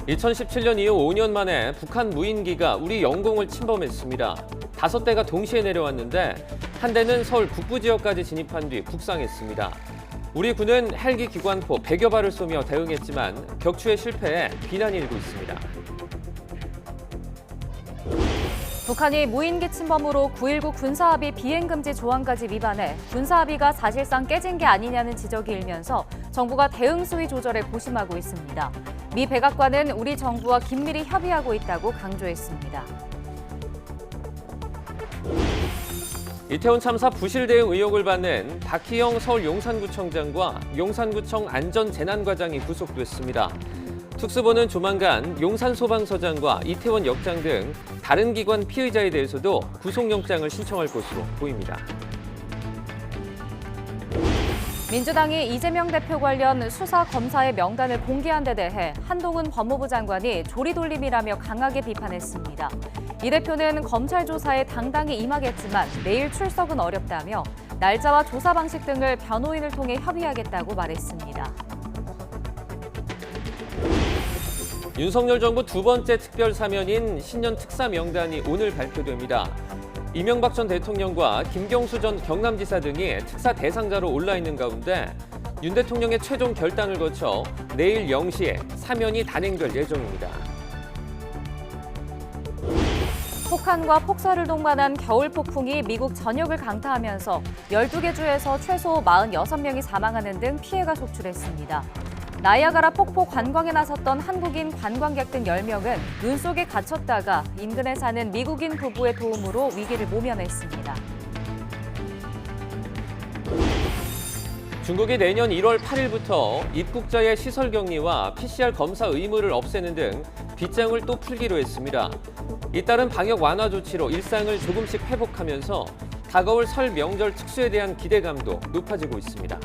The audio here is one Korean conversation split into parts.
2017년 이후 5년 만에 북한 무인기가 우리 영공을 침범했습니다. 5대가 동시에 내려왔는데 한 대는 서울 북부 지역까지 진입한 뒤 북상했습니다. 우리 군은 헬기 기관포 100여 발을 쏘며 대응했지만 격추에 실패해 비난이 일고 있습니다. 북한이 무인기 침범으로 9.19 군사합의 비행금지 조항까지 위반해 군사합의가 사실상 깨진 게 아니냐는 지적이 일면서 정부가 대응 수위 조절에 고심하고 있습니다. 미 백악관은 우리 정부와 긴밀히 협의하고 있다고 강조했습니다. 이태원 참사 부실 대응 의혹을 받는 박희영 서울 용산구청장과 용산구청 안전재난과장이 구속됐습니다. 특수본은 조만간 용산소방서장과 이태원 역장 등 다른 기관 피의자에 대해서도 구속영장을 신청할 것으로 보입니다. 민주당이 이재명 대표 관련 수사 검사의 명단을 공개한 데 대해 한동훈 법무부 장관이 조리돌림이라며 강하게 비판했습니다. 이 대표는 검찰 조사에 당당히 임하겠지만 내일 출석은 어렵다며 날짜와 조사 방식 등을 변호인을 통해 협의하겠다고 말했습니다. 윤석열 정부 두 번째 특별 사면인 신년 특사 명단이 오늘 발표됩니다. 이명박 전 대통령과 김경수 전 경남지사 등이 특사 대상자로 올라 있는 가운데 윤 대통령의 최종 결단을 거쳐 내일 0시에 사면이 단행될 예정입니다. 폭탄과 폭설을 동반한 겨울 폭풍이 미국 전역을 강타하면서 12개 주에서 최소 46명이 사망하는 등 피해가 속출했습니다. 나이아가라 폭포 관광에 나섰던 한국인 관광객 등 10명은 눈 속에 갇혔다가 인근에 사는 미국인 부부의 도움으로 위기를 모면했습니다. 중국이 내년 1월 8일부터 입국자의 시설 격리와 PCR 검사 의무를 없애는 등 빗장을 또 풀기로 했습니다. 잇따른 방역 완화 조치로 일상을 조금씩 회복하면서 다가올 설 명절 특수에 대한 기대감도 높아지고 있습니다.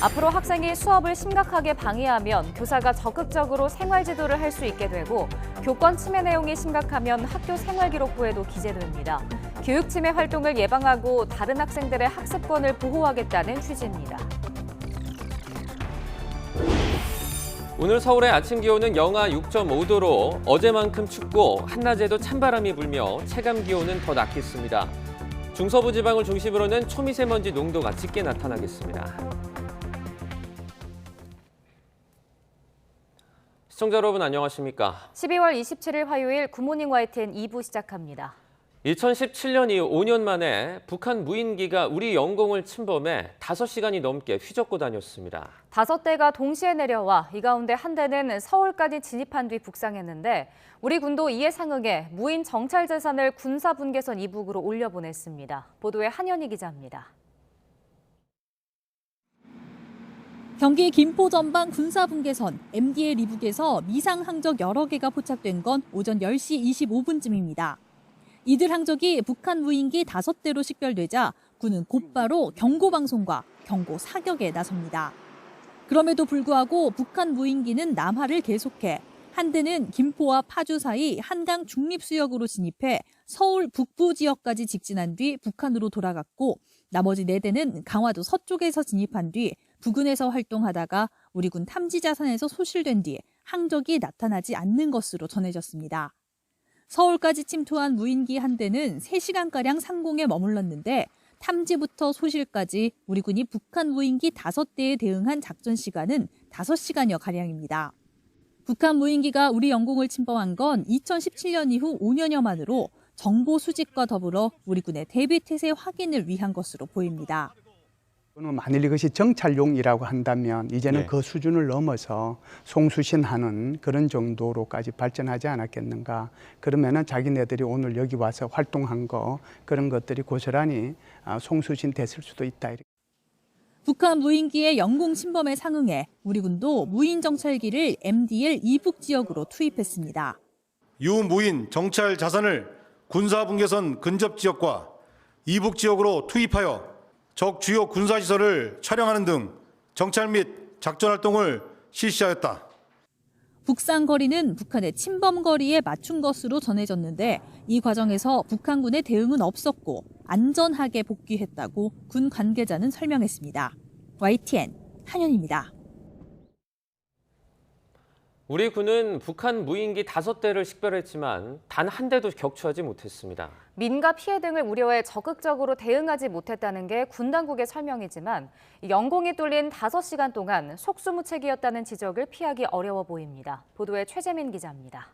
앞으로 학생이 수업을 심각하게 방해하면 교사가 적극적으로 생활 지도를 할 수 있게 되고 교권 침해 내용이 심각하면 학교 생활기록부에도 기재됩니다. 교육 침해 활동을 예방하고 다른 학생들의 학습권을 보호하겠다는 취지입니다. 오늘 서울의 아침 기온은 영하 6.5도로 어제만큼 춥고 한낮에도 찬바람이 불며 체감 기온은 더 낮겠습니다. 중서부 지방을 중심으로는 초미세먼지 농도가 짙게 나타나겠습니다. 시청자 여러분 안녕하십니까? 12월 27일 화요일 굿모닝 YTN 2부 시작합니다. 2017년 이후 5년 만에 북한 무인기가 우리 영공을 침범해 5시간이 넘게 휘젓고 다녔습니다. 5대가 동시에 내려와 이 가운데 한 대는 서울까지 진입한 뒤 북상했는데 우리 군도 이에 상응해 무인 정찰 재산을 군사분계선 이북으로 올려보냈습니다. 보도에 한현희 기자입니다. 경기 김포 전방 군사분계선 MDL 이북에서 미상 항적 여러 개가 포착된 건 오전 10시 25분쯤입니다. 이들 항적이 북한 무인기 5대로 식별되자 군은 곧바로 경고방송과 경고 사격에 나섭니다. 그럼에도 불구하고 북한 무인기는 남하를 계속해 한 대는 김포와 파주 사이 한강 중립수역으로 진입해 서울 북부 지역까지 직진한 뒤 북한으로 돌아갔고 나머지 4대는 강화도 서쪽에서 진입한 뒤 부근에서 활동하다가 우리 군 탐지 자산에서 소실된 뒤 항적이 나타나지 않는 것으로 전해졌습니다. 서울까지 침투한 무인기 한 대는 3시간가량 상공에 머물렀는데 탐지부터 소실까지 우리 군이 북한 무인기 5대에 대응한 작전 시간은 5시간여 가량입니다. 북한 무인기가 우리 영공을 침범한 건 2017년 이후 5년여 만으로 정보 수집과 더불어 우리 군의 대비 태세 확인을 위한 것으로 보입니다. 만일 이것이 정찰용이라고 한다면 이제는 네. 그 수준을 넘어서 송수신하는 그런 정도로까지 발전하지 않았겠는가. 그러면은 자기네들이 오늘 여기 와서 활동한 거 그런 것들이 고스란히 송수신 됐을 수도 있다. 북한 무인기의 영공 침범에 상응해 우리 군도 무인 정찰기를 MDL 이북 지역으로 투입했습니다. 유무인 정찰 자산을 군사분계선 근접 지역과 이북 지역으로 투입하여 적 주요 군사시설을 촬영하는 등 정찰 및 작전 활동을 실시하였다. 북상 거리는 북한의 침범 거리에 맞춘 것으로 전해졌는데 이 과정에서 북한군의 대응은 없었고 안전하게 복귀했다고 군 관계자는 설명했습니다. YTN 한현입니다. 우리 군은 북한 무인기 5대를 식별했지만 단 한 대도 격추하지 못했습니다. 민가 피해 등을 우려해 적극적으로 대응하지 못했다는 게 군 당국의 설명이지만 영공이 뚫린 5시간 동안 속수무책이었다는 지적을 피하기 어려워 보입니다. 보도에 최재민 기자입니다.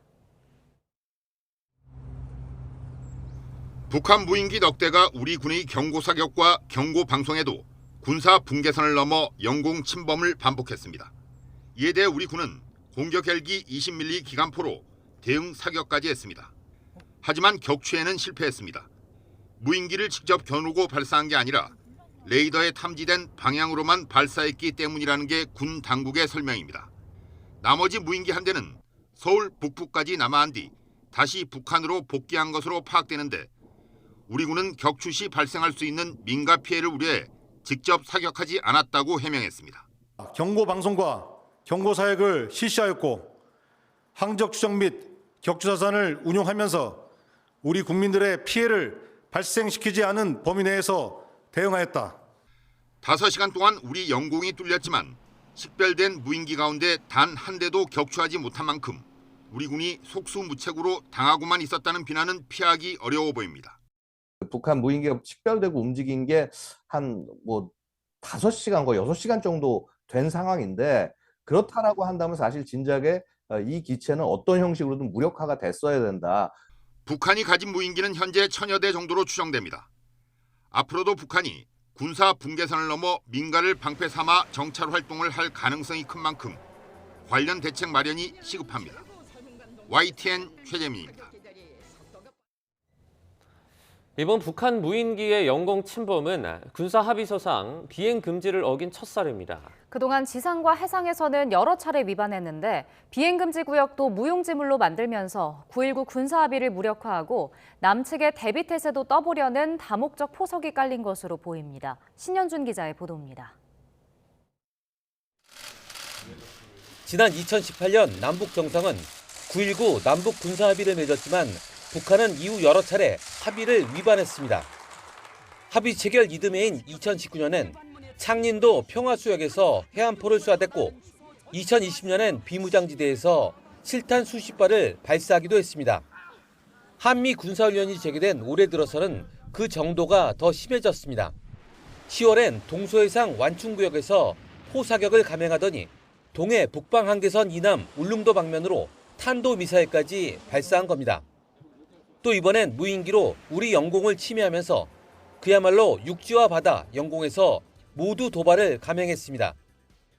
북한 무인기 넉 대가 우리 군의 경고 사격과 경고 방송에도 군사 분계선을 넘어 영공 침범을 반복했습니다. 이에 대해 우리 군은 공격 헬기 20mm 기관포로 대응 사격까지 했습니다. 하지만 격추에는 실패했습니다. 무인기를 직접 겨누고 발사한 게 아니라 레이더에 탐지된 방향으로만 발사했기 때문이라는 게 군 당국의 설명입니다. 나머지 무인기 한 대는 서울 북부까지 남하한 뒤 다시 북한으로 복귀한 것으로 파악되는데 우리 군은 격추 시 발생할 수 있는 민가 피해를 우려해 직접 사격하지 않았다고 해명했습니다. 경고 방송과 경고 사역을 실시하였고 항적 추적 및 격추 자산을 운용하면서 우리 국민들의 피해를 발생시키지 않은 범위 내에서 대응하였다. 5시간 동안 우리 영공이 뚫렸지만 식별된 무인기 가운데 단 한 대도 격추하지 못한 만큼 우리 군이 속수무책으로 당하고만 있었다는 비난은 피하기 어려워 보입니다. 북한 무인기가 식별되고 움직인 게 한 5시간, 거의 6시간 정도 된 상황인데 그렇다라고 한다면 사실 진작에 이 기체는 어떤 형식으로든 무력화가 됐어야 된다. 북한이 가진 무인기는 현재 1000여 대 정도로 추정됩니다. 앞으로도 북한이 군사 분계선을 넘어 민가를 방패 삼아 정찰 활동을 할 가능성이 큰 만큼 관련 대책 마련이 시급합니다. YTN 최재민입니다. 이번 북한 무인기의 영공 침범은 군사 합의서상 비행 금지를 어긴 첫 사례입니다. 그동안 지상과 해상에서는 여러 차례 위반했는데 비행금지 구역도 무용지물로 만들면서 9.19 군사합의를 무력화하고 남측의 대비태세도 떠보려는 다목적 포석이 깔린 것으로 보입니다. 신현준 기자의 보도입니다. 지난 2018년 남북 정상은 9.19 남북 군사합의를 맺었지만 북한은 이후 여러 차례 합의를 위반했습니다. 합의 체결 이듬해인 2019년엔 창린도 평화수역에서 해안포를 쏘아댔고 2020년엔 비무장지대에서 실탄 수십 발을 발사하기도 했습니다. 한미 군사훈련이 재개된 올해 들어서는 그 정도가 더 심해졌습니다. 10월엔 동서해상 완충구역에서 포사격을 감행하더니 동해 북방 한계선 이남 울릉도 방면으로 탄도미사일까지 발사한 겁니다. 또 이번엔 무인기로 우리 영공을 침해하면서 그야말로 육지와 바다, 영공에서 모두 도발을 감행했습니다.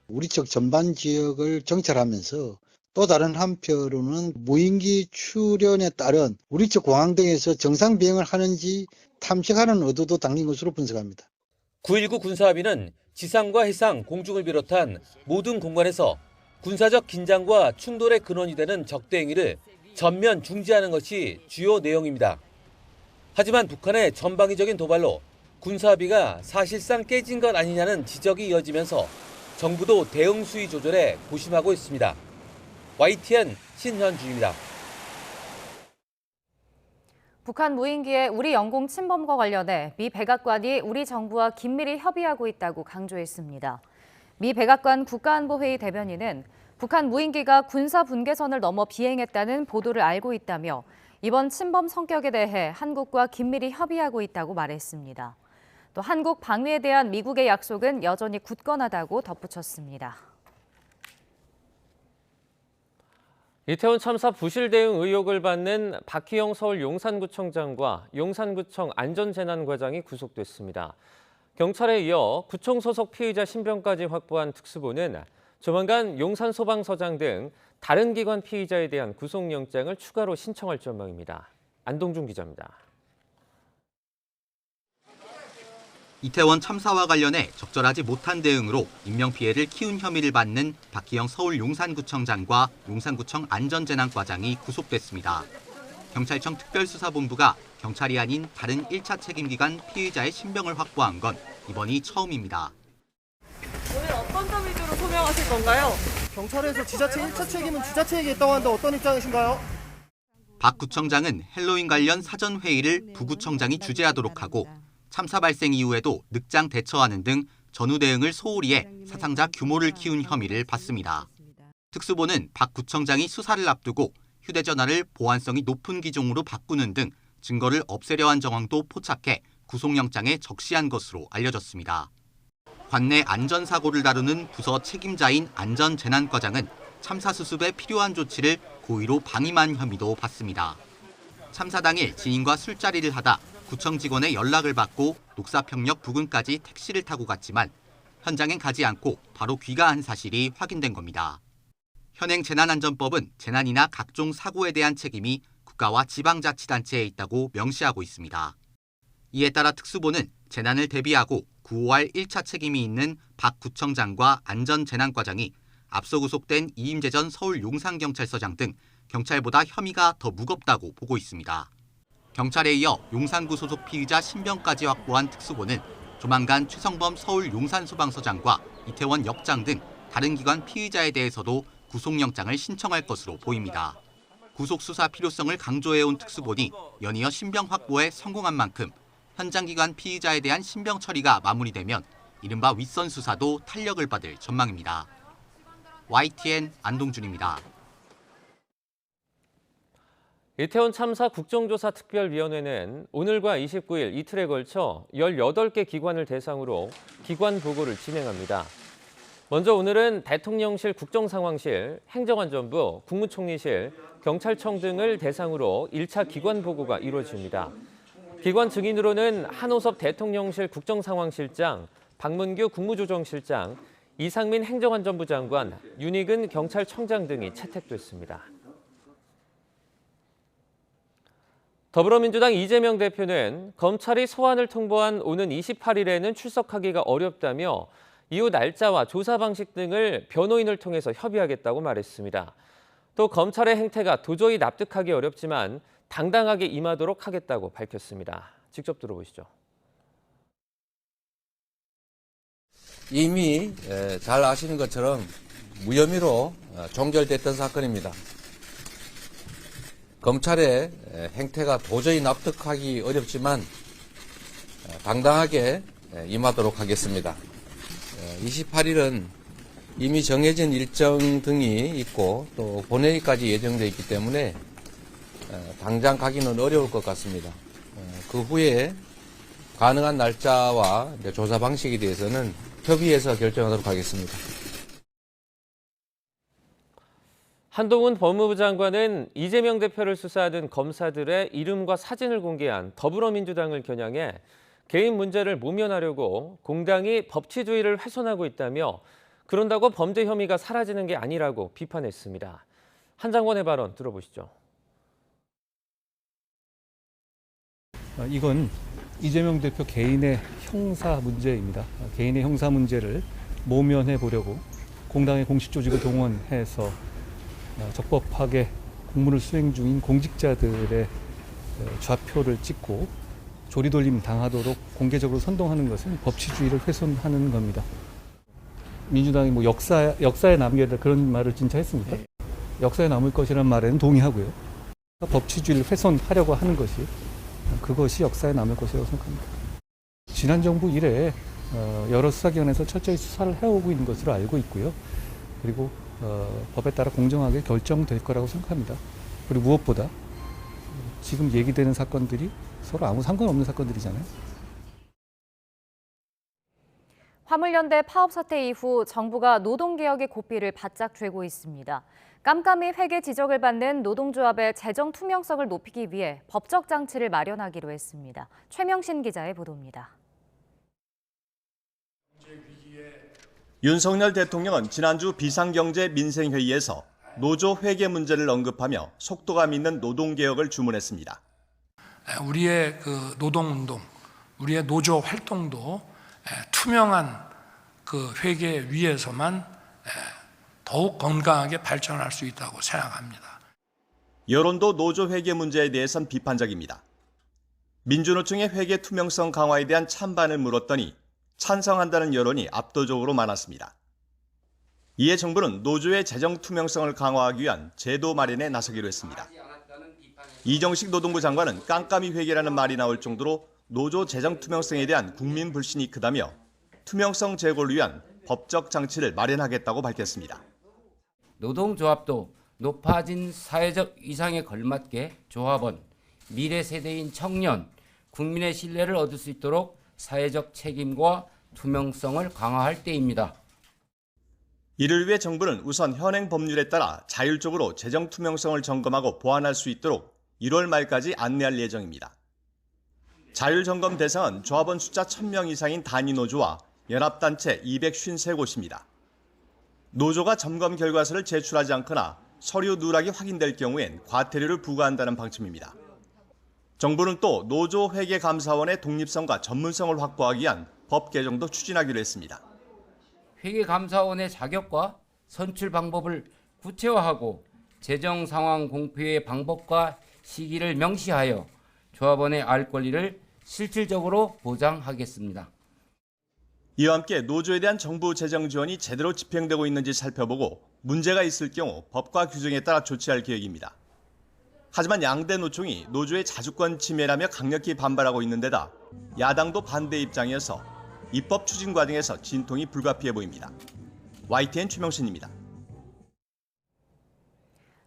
우리 쪽 전반 지역을 정찰하면서 또 다른 한편으로는 무인기 출현에 따른 우리 쪽 공항 등에서 정상 비행을 하는지 탐색하는 의도도 담긴 것으로 분석합니다. 9.19 군사합의는 지상과 해상, 공중을 비롯한 모든 공간에서 군사적 긴장과 충돌의 근원이 되는 적대 행위를 전면 중지하는 것이 주요 내용입니다. 하지만 북한의 전방위적인 도발로 군사합의가 사실상 깨진 것 아니냐는 지적이 이어지면서 정부도 대응 수위 조절에 고심하고 있습니다. YTN 신현주입니다. 북한 무인기의 우리 영공 침범과 관련해 미 백악관이 우리 정부와 긴밀히 협의하고 있다고 강조했습니다. 미 백악관 국가안보회의 대변인은 북한 무인기가 군사 분계선을 넘어 비행했다는 보도를 알고 있다며 이번 침범 성격에 대해 한국과 긴밀히 협의하고 있다고 말했습니다. 또 한국 방위에 대한 미국의 약속은 여전히 굳건하다고 덧붙였습니다. 이태원 참사 부실 대응 의혹을 받는 박희영 서울 용산구청장과 용산구청 안전재난과장이 구속됐습니다. 경찰에 이어 구청 소속 피의자 신병까지 확보한 특수부는 조만간 용산소방서장 등 다른 기관 피의자에 대한 구속영장을 추가로 신청할 전망입니다. 안동준 기자입니다. 이태원 참사와 관련해 적절하지 못한 대응으로 인명피해를 키운 혐의를 받는 박희영 서울 용산구청장과 용산구청 안전재난과장이 구속됐습니다. 경찰청 특별수사본부가 경찰이 아닌 다른 1차 책임기관 피의자의 신병을 확보한 건 이번이 처음입니다. 오늘 어떤 점 위주로 소명하실 건가요? 경찰에서 지자체 1차 책임은 지자체에게 있다고 하는데 어떤 입장이신가요? 박 구청장은 헬로윈 관련 사전회의를 부구청장이 주재하도록 하고 참사 발생 이후에도 늑장 대처하는 등 전후 대응을 소홀히 해 사상자 규모를 키운 혐의를 받습니다. 특수본은 박 구청장이 수사를 앞두고 휴대전화를 보안성이 높은 기종으로 바꾸는 등 증거를 없애려 한 정황도 포착해 구속영장에 적시한 것으로 알려졌습니다. 관내 안전사고를 다루는 부서 책임자인 안전재난과장은 참사 수습에 필요한 조치를 고의로 방임한 혐의도 받습니다. 참사 당일 지인과 술자리를 하다 구청 직원의 연락을 받고 녹사평역 부근까지 택시를 타고 갔지만 현장엔 가지 않고 바로 귀가한 사실이 확인된 겁니다. 현행 재난안전법은 재난이나 각종 사고에 대한 책임이 국가와 지방자치단체에 있다고 명시하고 있습니다. 이에 따라 특수본은 재난을 대비하고 구호할 1차 책임이 있는 박 구청장과 안전재난과장이 앞서 구속된 이임재 전 서울 용산경찰서장 등 경찰보다 혐의가 더 무겁다고 보고 있습니다. 경찰에 이어 용산구 소속 피의자 신병까지 확보한 특수본은 조만간 최성범 서울 용산소방서장과 이태원 역장 등 다른 기관 피의자에 대해서도 구속영장을 신청할 것으로 보입니다. 구속수사 필요성을 강조해온 특수본이 연이어 신병 확보에 성공한 만큼 현장 기관 피의자에 대한 신병 처리가 마무리되면 이른바 윗선 수사도 탄력을 받을 전망입니다. YTN 안동준입니다. 이태원 참사 국정조사 특별위원회는 오늘과 29일 이틀에 걸쳐 18개 기관을 대상으로 기관 보고를 진행합니다. 먼저 오늘은 대통령실 국정상황실, 행정안전부, 국무총리실, 경찰청 등을 대상으로 1차 기관 보고가 이루어집니다. 기관 증인으로는 한호섭 대통령실 국정상황실장, 박문규 국무조정실장, 이상민 행정안전부 장관, 윤익은 경찰청장 등이 채택됐습니다. 더불어민주당 이재명 대표는 검찰이 소환을 통보한 오는 28일에는 출석하기가 어렵다며 이후 날짜와 조사 방식 등을 변호인을 통해서 협의하겠다고 말했습니다. 또 검찰의 행태가 도저히 납득하기 어렵지만 당당하게 임하도록 하겠다고 밝혔습니다. 직접 들어보시죠. 이미 잘 아시는 것처럼 무혐의로 종결됐던 사건입니다. 검찰의 행태가 도저히 납득하기 어렵지만 당당하게 임하도록 하겠습니다. 28일은 이미 정해진 일정 등이 있고 또 본회의까지 예정되어 있기 때문에 당장 가기는 어려울 것 같습니다. 그 후에 가능한 날짜와 조사 방식에 대해서는 협의해서 결정하도록 하겠습니다. 한동훈 법무부 장관은 이재명 대표를 수사하는 검사들의 이름과 사진을 공개한 더불어민주당을 겨냥해 개인 문제를 모면하려고 공당이 법치주의를 훼손하고 있다며 그런다고 범죄 혐의가 사라지는 게 아니라고 비판했습니다. 한 장관의 발언 들어보시죠. 이건 이재명 대표 개인의 형사 문제입니다. 개인의 형사 문제를 모면해 보려고 공당의 공식 조직을 동원해서 적법하게 공무를 수행 중인 공직자들의 좌표를 찍고 조리돌림 당하도록 공개적으로 선동하는 것은 법치주의를 훼손하는 겁니다. 민주당이 뭐 역사에 남겨야 될 그런 말을 진짜 했습니까? 역사에 남을 것이라는 말에는 동의하고요. 법치주의를 훼손하려고 하는 것이 그것이 역사에 남을 것이라고 생각합니다. 지난 정부 이래 여러 수사기관에서 철저히 수사를 해오고 있는 것으로 알고 있고요. 그리고 법에 따라 공정하게 결정될 거라고 생각합니다. 그리고 무엇보다 지금 얘기되는 사건들이 서로 아무 상관없는 사건들이잖아요. 화물연대 파업 사태 이후 정부가 노동개혁의 고삐를 바짝 쥐고 있습니다. 깜깜이 회계 지적을 받는 노동조합의 재정 투명성을 높이기 위해 법적 장치를 마련하기로 했습니다. 최명신 기자의 보도입니다. 윤석열 대통령은 지난주 비상경제 민생회의에서 노조 회계 문제를 언급하며 속도감 있는 노동개혁을 주문했습니다. 우리의 그 노동운동, 우리의 노조 활동도 투명한 그 회계 위에서만 더욱 건강하게 발전할 수 있다고 생각합니다. 여론도 노조 회계 문제에 대해선 비판적입니다. 민주노총의 회계 투명성 강화에 대한 찬반을 물었더니 찬성한다는 여론이 압도적으로 많았습니다. 이에 정부는 노조의 재정 투명성을 강화하기 위한 제도 마련에 나서기로 했습니다. 이정식 노동부 장관은 깜깜이 회계라는 말이 나올 정도로 노조 재정 투명성에 대한 국민 불신이 크다며 투명성 제고를 위한 법적 장치를 마련하겠다고 밝혔습니다. 노동조합도 높아진 사회적 위상에 걸맞게 조합원, 미래 세대인 청년, 국민의 신뢰를 얻을 수 있도록 사회적 책임과 투명성을 강화할 때입니다. 이를 위해 정부는 우선 현행 법률에 따라 자율적으로 재정 투명성을 점검하고 보완할 수 있도록 1월 말까지 안내할 예정입니다. 자율점검 대상은 조합원 숫자 1000명 이상인 단위노조와 연합단체 253곳입니다. 노조가 점검 결과서를 제출하지 않거나 서류 누락이 확인될 경우엔 과태료를 부과한다는 방침입니다. 정부는 또 노조회계감사원의 독립성과 전문성을 확보하기 위한 법 개정도 추진하기로 했습니다. 회계감사원의 자격과 선출 방법을 구체화하고 재정 상황 공표의 방법과 시기를 명시하여 조합원의 알 권리를 실질적으로 보장하겠습니다. 이와 함께 노조에 대한 정부 재정 지원이 제대로 집행되고 있는지 살펴보고 문제가 있을 경우 법과 규정에 따라 조치할 계획입니다. 하지만 양대 노총이 노조의 자주권 침해라며 강력히 반발하고 있는 데다 야당도 반대 입장이어서 입법 추진 과정에서 진통이 불가피해 보입니다. YTN 최명신입니다.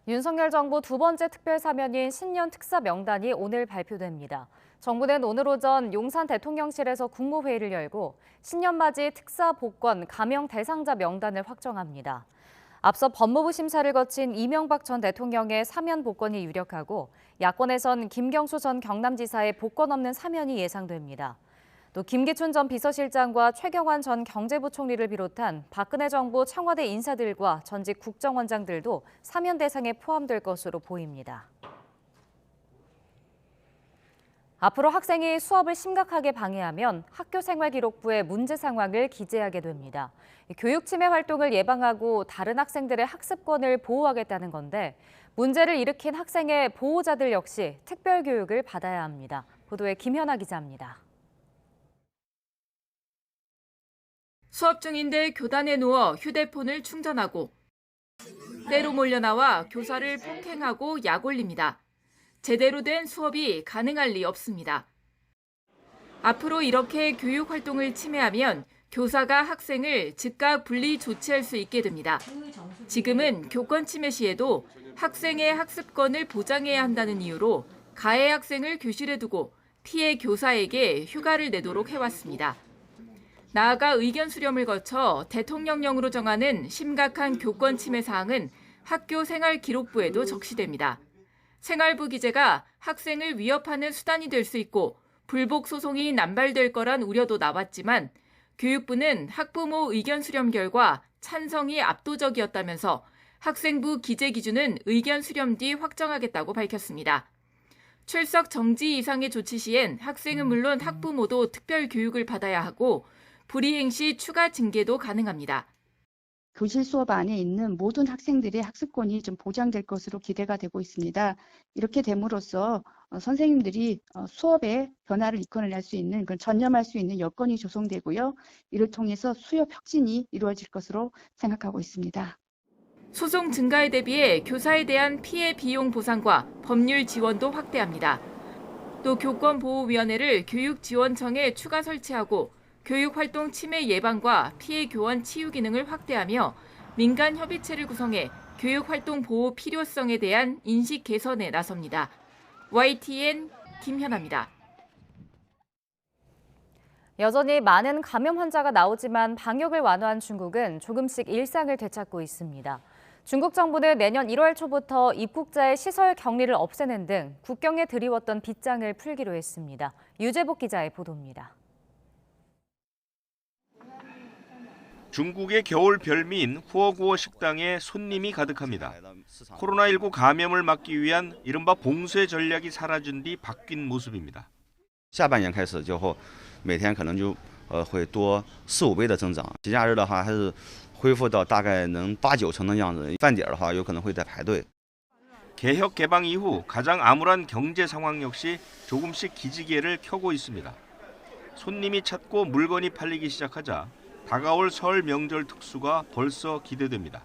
윤석열 정부 두 번째 특별사면인 신년 특사 명단이 오늘 발표됩니다. 정부는 오늘 오전 용산 대통령실에서 국무회의를 열고 신년맞이 특사 복권 감형 대상자 명단을 확정합니다. 앞서 법무부 심사를 거친 이명박 전 대통령의 사면 복권이 유력하고 야권에선 김경수 전 경남지사의 복권 없는 사면이 예상됩니다. 또 김기춘 전 비서실장과 최경환 전 경제부총리를 비롯한 박근혜 정부 청와대 인사들과 전직 국정원장들도 사면 대상에 포함될 것으로 보입니다. 앞으로 학생이 수업을 심각하게 방해하면 학교생활기록부에 문제 상황을 기재하게 됩니다. 교육 침해 활동을 예방하고 다른 학생들의 학습권을 보호하겠다는 건데 문제를 일으킨 학생의 보호자들 역시 특별교육을 받아야 합니다. 보도에 김현아 기자입니다. 수업 중인데 교단에 누워 휴대폰을 충전하고 때로 몰려나와 교사를 폭행하고 약 올립니다. 제대로 된 수업이 가능할 리 없습니다. 앞으로 이렇게 교육 활동을 침해하면 교사가 학생을 즉각 분리 조치할 수 있게 됩니다. 지금은 교권 침해 시에도 학생의 학습권을 보장해야 한다는 이유로 가해 학생을 교실에 두고 피해 교사에게 휴가를 내도록 해왔습니다. 나아가 의견 수렴을 거쳐 대통령령으로 정하는 심각한 교권 침해 사항은 학교 생활기록부에도 적시됩니다. 생활부 기재가 학생을 위협하는 수단이 될 수 있고 불복 소송이 남발될 거란 우려도 나왔지만 교육부는 학부모 의견 수렴 결과 찬성이 압도적이었다면서 학생부 기재 기준은 의견 수렴 뒤 확정하겠다고 밝혔습니다. 출석 정지 이상의 조치 시엔 학생은 물론 학부모도 특별 교육을 받아야 하고 불이행 시 추가 징계도 가능합니다. 교실 수업 안에 있는 모든 학생들의 학습권이 좀 보장될 것으로 기대가 되고 있습니다. 이렇게 됨으로써 선생님들이 수업에 변화를 이끌어낼 수 있는, 전념할 수 있는 여건이 조성되고요. 이를 통해서 수업 혁신이 이루어질 것으로 생각하고 있습니다. 소송 증가에 대비해 교사에 대한 피해 비용 보상과 법률 지원도 확대합니다. 또 교권보호위원회를 교육지원청에 추가 설치하고 교육활동 침해 예방과 피해 교원 치유 기능을 확대하며 민간 협의체를 구성해 교육활동 보호 필요성에 대한 인식 개선에 나섭니다. YTN 김현아입니다. 여전히 많은 감염 환자가 나오지만 방역을 완화한 중국은 조금씩 일상을 되찾고 있습니다. 중국 정부는 내년 1월 초부터 입국자의 시설 격리를 없애는 등 국경에 드리웠던 빗장을 풀기로 했습니다. 유재복 기자의 보도입니다. 중국의 겨울 별미인 후어구어 식당에 손님이 가득합니다. 코로나19 감염을 막기 위한 이른바 봉쇄 전략이 사라진 뒤 바뀐 모습입니다. 下半年开始之后，每天可能就会多4-5倍的增长。节假日的话，还是恢复到大概能8-9成的样子。饭点的话，有可能会在排队。 개혁 개방 이후 가장 암울한 경제 상황 역시 조금씩 기지개를 켜고 있습니다. 손님이 찾고 물건이 팔리기 시작하자 다가올 설 명절 특수가 벌써 기대됩니다.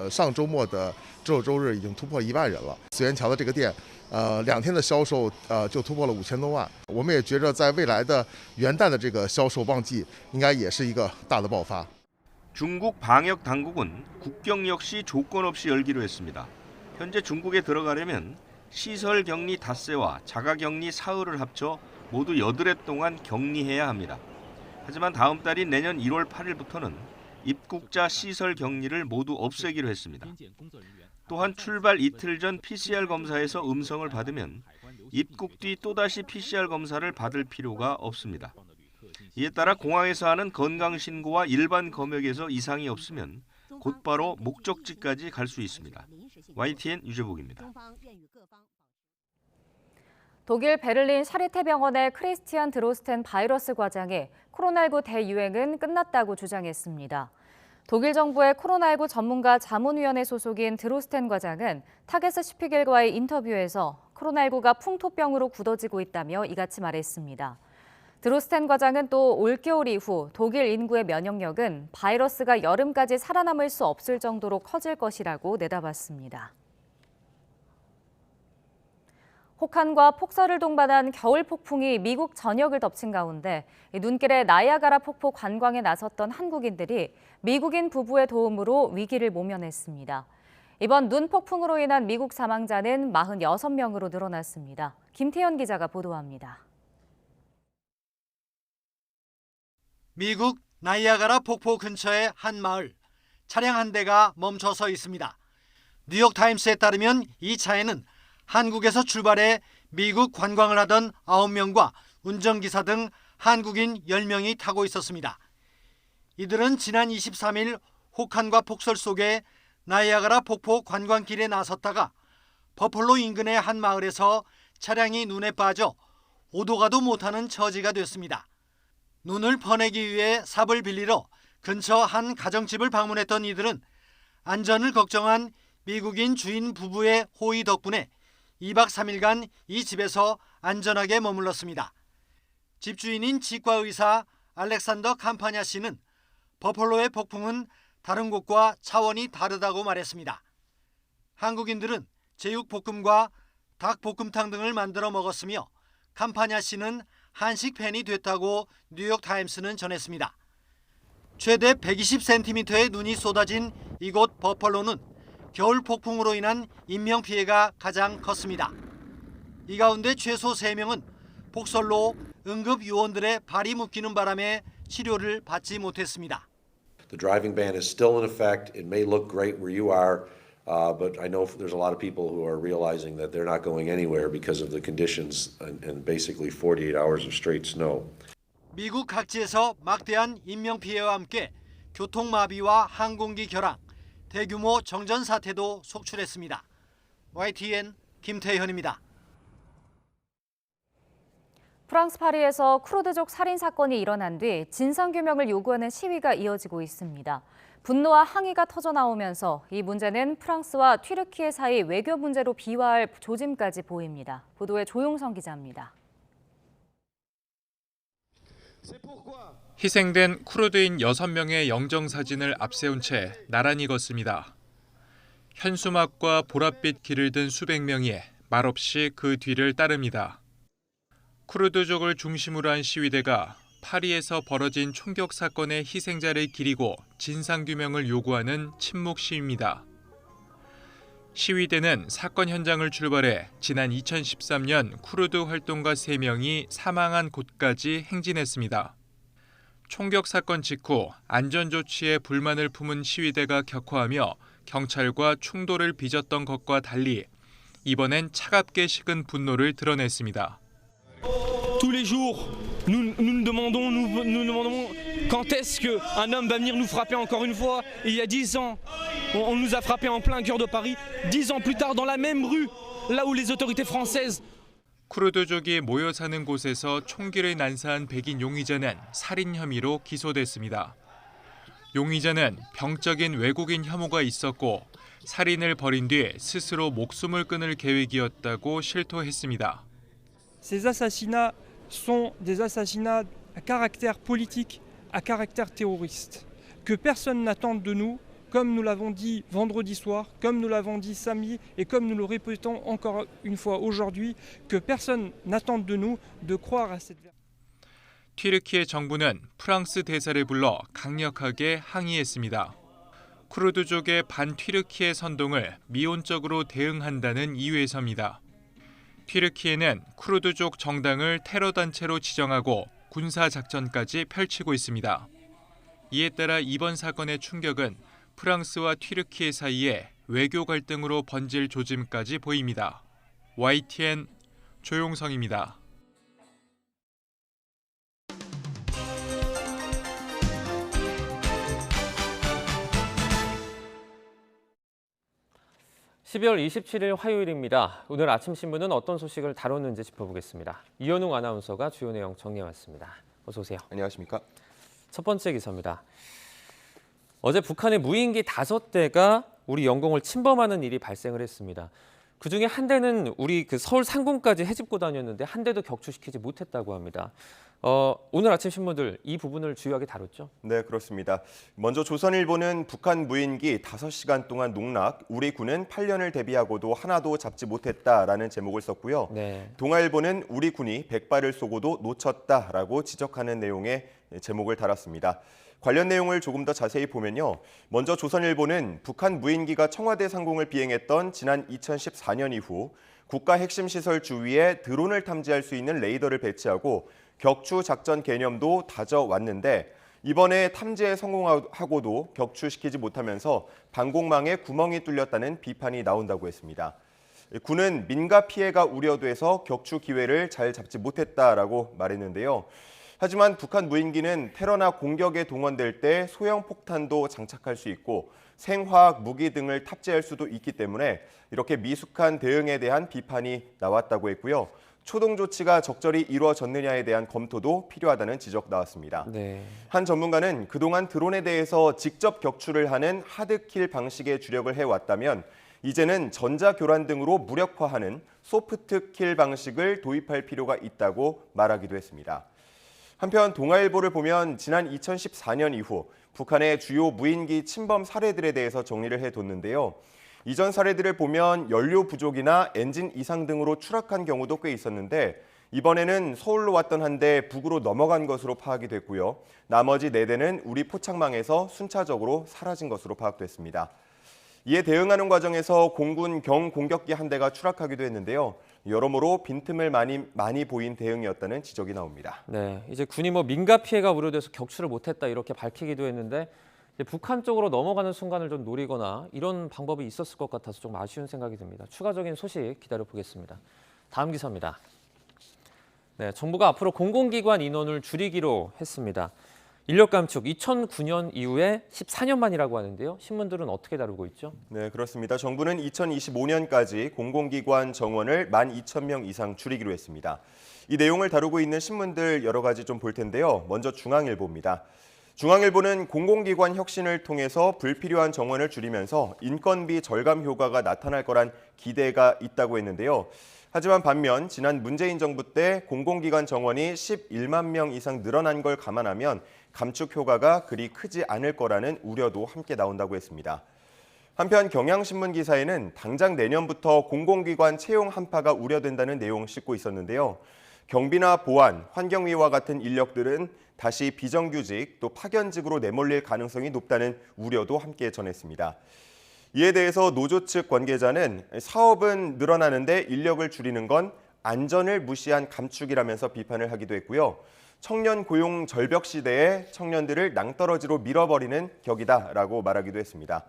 上周末的周六周日已经突破1万人了。四元桥的这个店，2天的销售就突破了5000多万。我们也觉着在未来的元旦的这个销售旺季，应该也是一个大的爆发。 중국 방역 당국은 국경 역시 조건 없이 열기로 했습니다. 현재 중국에 들어가려면 시설 격리 닷새와 자가 격리 사흘을 합쳐 모두 8회 동안 격리해야 합니다. 하지만 다음 달인 내년 1월 8일부터는 입국자 시설 격리를 모두 없애기로 했습니다. 또한 출발 이틀 전 PCR 검사에서 음성을 받으면 입국 뒤 또다시 PCR 검사를 받을 필요가 없습니다. 이에 따라 공항에서 하는 건강신고와 일반 검역에서 이상이 없으면 곧바로 목적지까지 갈 수 있습니다. YTN 유재복입니다. 독일 베를린 샤리테 병원의 크리스티안 드로스텐 바이러스 과장이 코로나19 대유행은 끝났다고 주장했습니다. 독일 정부의 코로나19 전문가 자문위원회 소속인 드로스텐 과장은 타게스 슈피겔과의 인터뷰에서 코로나19가 풍토병으로 굳어지고 있다며 이같이 말했습니다. 드로스텐 과장은 또 올겨울 이후 독일 인구의 면역력은 바이러스가 여름까지 살아남을 수 없을 정도로 커질 것이라고 내다봤습니다. 혹한과 폭설을 동반한 겨울 폭풍이 미국 전역을 덮친 가운데 눈길의 나이아가라 폭포 관광에 나섰던 한국인들이 미국인 부부의 도움으로 위기를 모면했습니다. 이번 눈 폭풍으로 인한 미국 사망자는 46명으로 늘어났습니다. 김태현 기자가 보도합니다. 미국 나이아가라 폭포 근처의 한 마을, 차량 한 대가 멈춰서 있습니다. 뉴욕타임스에 따르면 이 차에는 한국에서 출발해 미국 관광을 하던 9명과 운전기사 등 한국인 10명이 타고 있었습니다. 이들은 지난 23일 혹한과 폭설 속에 나이아가라 폭포 관광길에 나섰다가 버펄로 인근의 한 마을에서 차량이 눈에 빠져 오도 가도 못하는 처지가 됐습니다. 눈을 퍼내기 위해 삽을 빌리러 근처 한 가정집을 방문했던 이들은 안전을 걱정한 미국인 주인 부부의 호의 덕분에 2박 3일간 이 집에서 안전하게 머물렀습니다. 집주인인 치과의사 알렉산더 캄파냐 씨는 버펄로의 폭풍은 다른 곳과 차원이 다르다고 말했습니다. 한국인들은 제육볶음과 닭볶음탕 등을 만들어 먹었으며 캄파냐 씨는 한식 팬이 됐다고 뉴욕타임스는 전했습니다. 최대 120cm의 눈이 쏟아진 이곳 버펄로는 겨울 폭풍으로 인한 인명피해가 가장 컸습니다. 이 가운데 최소 3명은 폭설로 응급요원들의 발이 묶이는 바람에 치료를 받지 못했습니다. The driving ban is still in effect. It may look great where you are, but I know there's a lot of people who are realizing that they're not going anywhere because of the conditions and basically 48 hours of straight snow. 미국 각지에서 막대한 인명피해와 함께 교통마비와 항공기 결항, 대규모 정전 사태도 속출했습니다. YTN 김태현입니다. 프랑스 파리에서 쿠르드족 살인 사건이 일어난 뒤 진상규명을 요구하는 시위가 이어지고 있습니다. 분노와 항의가 터져나오면서 이 문제는 프랑스와 튀르키예 사이 외교 문제로 비화할 조짐까지 보입니다. 보도에 조용성 기자입니다. 희생된 쿠르드인 6명의 영정사진을 앞세운 채 나란히 걷습니다. 현수막과 보랏빛 길을 든 수백 명이 말없이 그 뒤를 따릅니다. 쿠르드족을 중심으로 한 시위대가 파리에서 벌어진 총격 사건의 희생자를 기리고 진상규명을 요구하는 침묵 시위입니다. 시위대는 사건 현장을 출발해 지난 2013년 쿠르드 활동가 3명이 사망한 곳까지 행진했습니다. 총격 사건 직후 안전조치에 불만을 품은 시위대가 격화하며 경찰과 충돌을 빚었던 것과 달리 이번엔 차갑게 식은 분노를 드러냈습니다. Tous les jours, nous demandons quand est-ce qu'un homme va venir nous frapper encore une fois. Et il y a 10 ans, on nous a frappé en plein cœur de Paris. 10 ans plus tard, dans la même rue, là où les autorités françaises. 쿠르드족이 모여 사는 곳에서 총기를 난사한 백인 용의자는 살인 혐의로 기소됐습니다. 용의자는 병적인 외국인 혐오가 있었고 살인을 벌인 뒤 스스로 목숨을 끊을 계획이었다고 실토했습니다. Ces assassinats sont des assassinats à caractère politique, à caractère terroriste, que personne n'attend de nous, comme nous l'avons dit vendredi soir, comme nous l'avons dit samedi et comme nous le répétons encore une fois aujourd'hui, que personne n'attend de nous de croire à cette vérité. 튀르키예 정부는 프랑스 대사를 불러 강력하게 항의했습니다. 쿠르드족의 반튀르키예 선동을 미온적으로 대응한다는 이유에서입니다. 튀르키예는 쿠르드족 정당을 테러 단체로 지정하고 군사 작전까지 펼치고 있습니다. 이에 따라 이번 사건의 충격은 프랑스와 튀르키예 사이에 외교 갈등으로 번질 조짐까지 보입니다. YTN 조용성입니다. (12월 27일) 화요일입니다. 오늘 아침 신문은 어떤 소식을 다뤘는지 짚어보겠습니다. 이현웅 아나운서가 주요 내용 정리해왔습니다. 어서 오세요. 안녕하십니까? 첫 번째 기사입니다. 어제 북한의 무인기 5대가 우리 영공을 침범하는 일이 발생을 했습니다. 그중에 한 대는 우리 서울 상공까지 헤집고 다녔는데 한 대도 격추시키지 못했다고 합니다. 오늘 아침 신문들 이 부분을 주요하게 다뤘죠? 네, 그렇습니다. 먼저 조선일보는 북한 무인기 5시간 동안 농락, 우리 군은 8년을 대비하고도 하나도 잡지 못했다라는 제목을 썼고요. 네. 동아일보는 우리 군이 100발을 쏘고도 놓쳤다라고 지적하는 내용의 제목을 달았습니다. 관련 내용을 조금 더 자세히 보면요. 먼저 조선일보는 북한 무인기가 청와대 상공을 비행했던 지난 2014년 이후 국가 핵심 시설 주위에 드론을 탐지할 수 있는 레이더를 배치하고 격추 작전 개념도 다져왔는데 이번에 탐지에 성공하고도 격추시키지 못하면서 방공망에 구멍이 뚫렸다는 비판이 나온다고 했습니다. 군은 민가 피해가 우려돼서 격추 기회를 잘 잡지 못했다라고 말했는데요. 하지만 북한 무인기는 테러나 공격에 동원될 때 소형 폭탄도 장착할 수 있고 생화학 무기 등을 탑재할 수도 있기 때문에 이렇게 미숙한 대응에 대한 비판이 나왔다고 했고요. 초동 조치가 적절히 이루어졌느냐에 대한 검토도 필요하다는 지적 나왔습니다. 네. 한 전문가는 그동안 드론에 대해서 직접 격추를 하는 하드킬 방식에 주력을 해왔다면 이제는 전자교란 등으로 무력화하는 소프트킬 방식을 도입할 필요가 있다고 말하기도 했습니다. 한편 동아일보를 보면 지난 2014년 이후 북한의 주요 무인기 침범 사례들에 대해서 정리를 해뒀는데요. 이전 사례들을 보면 연료 부족이나 엔진 이상 등으로 추락한 경우도 꽤 있었는데 이번에는 서울로 왔던 한 대 북으로 넘어간 것으로 파악이 됐고요. 나머지 4대는 우리 포착망에서 순차적으로 사라진 것으로 파악됐습니다. 이에 대응하는 과정에서 공군 경공격기 한 대가 추락하기도 했는데요. 여러모로 빈틈을 많이 보인 대응이었다는 지적이 나옵니다. 네, 이제 군이 민가 피해가 우려돼서 격추를 못했다 이렇게 밝히기도 했는데 북한 쪽으로 넘어가는 순간을 좀 노리거나 이런 방법이 있었을 것 같아서 좀 아쉬운 생각이 듭니다. 추가적인 소식 기다려보겠습니다. 다음 기사입니다. 네, 정부가 앞으로 공공기관 인원을 줄이기로 했습니다. 인력 감축 2009년 이후에 14년 만이라고 하는데요. 신문들은 어떻게 다루고 있죠? 네, 그렇습니다. 정부는 2025년까지 공공기관 정원을 12,000명 이상 줄이기로 했습니다. 이 내용을 다루고 있는 신문들 여러 가지 좀 볼 텐데요. 먼저 중앙일보입니다. 중앙일보는 공공기관 혁신을 통해서 불필요한 정원을 줄이면서 인건비 절감 효과가 나타날 거란 기대가 있다고 했는데요. 하지만 반면 지난 문재인 정부 때 공공기관 정원이 11만 명 이상 늘어난 걸 감안하면 감축 효과가 그리 크지 않을 거라는 우려도 함께 나온다고 했습니다. 한편 경향신문 기사에는 당장 내년부터 공공기관 채용 한파가 우려된다는 내용 싣고 있었는데요. 경비나 보안, 환경위와 같은 인력들은 다시 비정규직 또 파견직으로 내몰릴 가능성이 높다는 우려도 함께 전했습니다. 이에 대해서 노조 측 관계자는 사업은 늘어나는데 인력을 줄이는 건 안전을 무시한 감축이라면서 비판을 하기도 했고요. 청년 고용 절벽 시대에 청년들을 낭떠러지로 밀어버리는 격이다라고 말하기도 했습니다.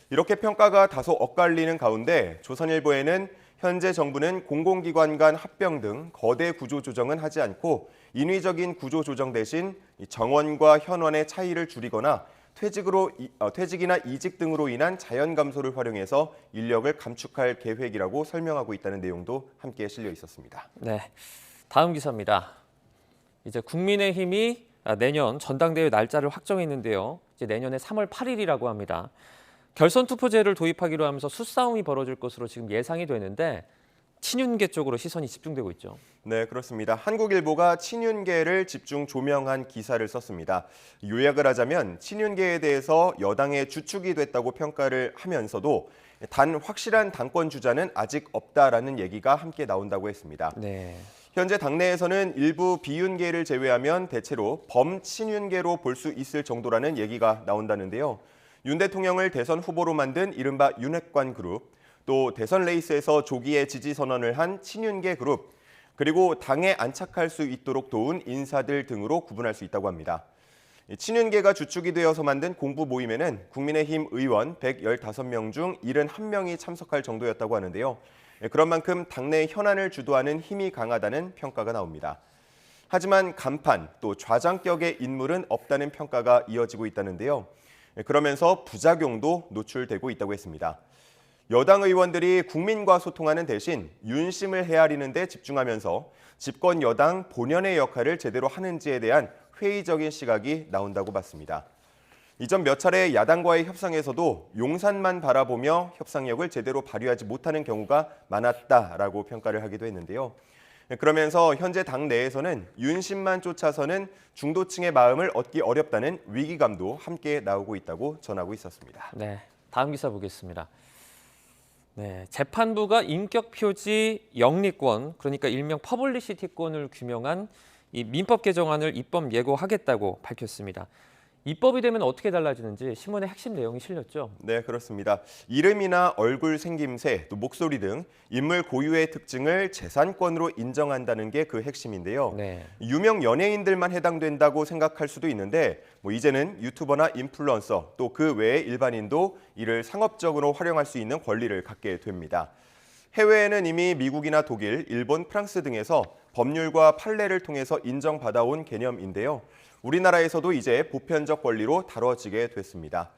이렇게 평가가 다소 엇갈리는 가운데 조선일보에는 현재 정부는 공공기관 간 합병 등 거대 구조 조정은 하지 않고 인위적인 구조 조정 대신 정원과 현원의 차이를 줄이거나 퇴직이나 이직 등으로 인한 자연 감소를 활용해서 인력을 감축할 계획이라고 설명하고 있다는 내용도 함께 실려 있었습니다. 네, 다음 기사입니다. 이제 국민의힘이 내년 전당대회 날짜를 확정했는데요. 이제 내년에 3월 8일이라고 합니다. 결선 투표제를 도입하기로 하면서 수싸움이 벌어질 것으로 지금 예상이 되는데 친윤계 쪽으로 시선이 집중되고 있죠. 네, 그렇습니다. 한국일보가 친윤계를 집중 조명한 기사를 썼습니다. 요약을 하자면 친윤계에 대해서 여당의 주축이 됐다고 평가를 하면서도 단 확실한 당권 주자는 아직 없다라는 얘기가 함께 나온다고 했습니다. 네. 현재 당내에서는 일부 비윤계를 제외하면 대체로 범친윤계로 볼 수 있을 정도라는 얘기가 나온다는데요. 윤 대통령을 대선 후보로 만든 이른바 윤핵관 그룹, 또 대선 레이스에서 조기에 지지 선언을 한 친윤계 그룹, 그리고 당에 안착할 수 있도록 도운 인사들 등으로 구분할 수 있다고 합니다. 친윤계가 주축이 되어서 만든 공부 모임에는 국민의힘 의원 115명 중 71명이 참석할 정도였다고 하는데요. 그런 만큼 당내 현안을 주도하는 힘이 강하다는 평가가 나옵니다. 하지만 간판, 또 좌장격의 인물은 없다는 평가가 이어지고 있다는데요. 그러면서 부작용도 노출되고 있다고 했습니다. 여당 의원들이 국민과 소통하는 대신 윤심을 헤아리는 데 집중하면서 집권 여당 본연의 역할을 제대로 하는지에 대한 회의적인 시각이 나온다고 봤습니다. 이전 몇 차례 야당과의 협상에서도 용산만 바라보며 협상력을 제대로 발휘하지 못하는 경우가 많았다라고 평가를 하기도 했는데요. 그러면서 현재 당 내에서는 윤심만 쫓아서는 중도층의 마음을 얻기 어렵다는 위기감도 함께 나오고 있다고 전하고 있었습니다. 네, 다음 기사 보겠습니다. 네, 재판부가 인격 표지 영리권, 그러니까 일명 퍼블리시티권을 규명한 이 민법 개정안을 입법 예고하겠다고 밝혔습니다. 입법이 되면 어떻게 달라지는지 신문의 핵심 내용이 실렸죠? 네, 그렇습니다. 이름이나 얼굴 생김새, 또 목소리 등 인물 고유의 특징을 재산권으로 인정한다는 게 그 핵심인데요. 네. 유명 연예인들만 해당된다고 생각할 수도 있는데 이제는 유튜버나 인플루언서, 또 그 외의 일반인도 이를 상업적으로 활용할 수 있는 권리를 갖게 됩니다. 해외에는 이미 미국이나 독일, 일본, 프랑스 등에서 법률과 판례를 통해서 인정받아온 개념인데요. 우리나라에서도 이제 보편적 권리로 다뤄지게 됐습니다.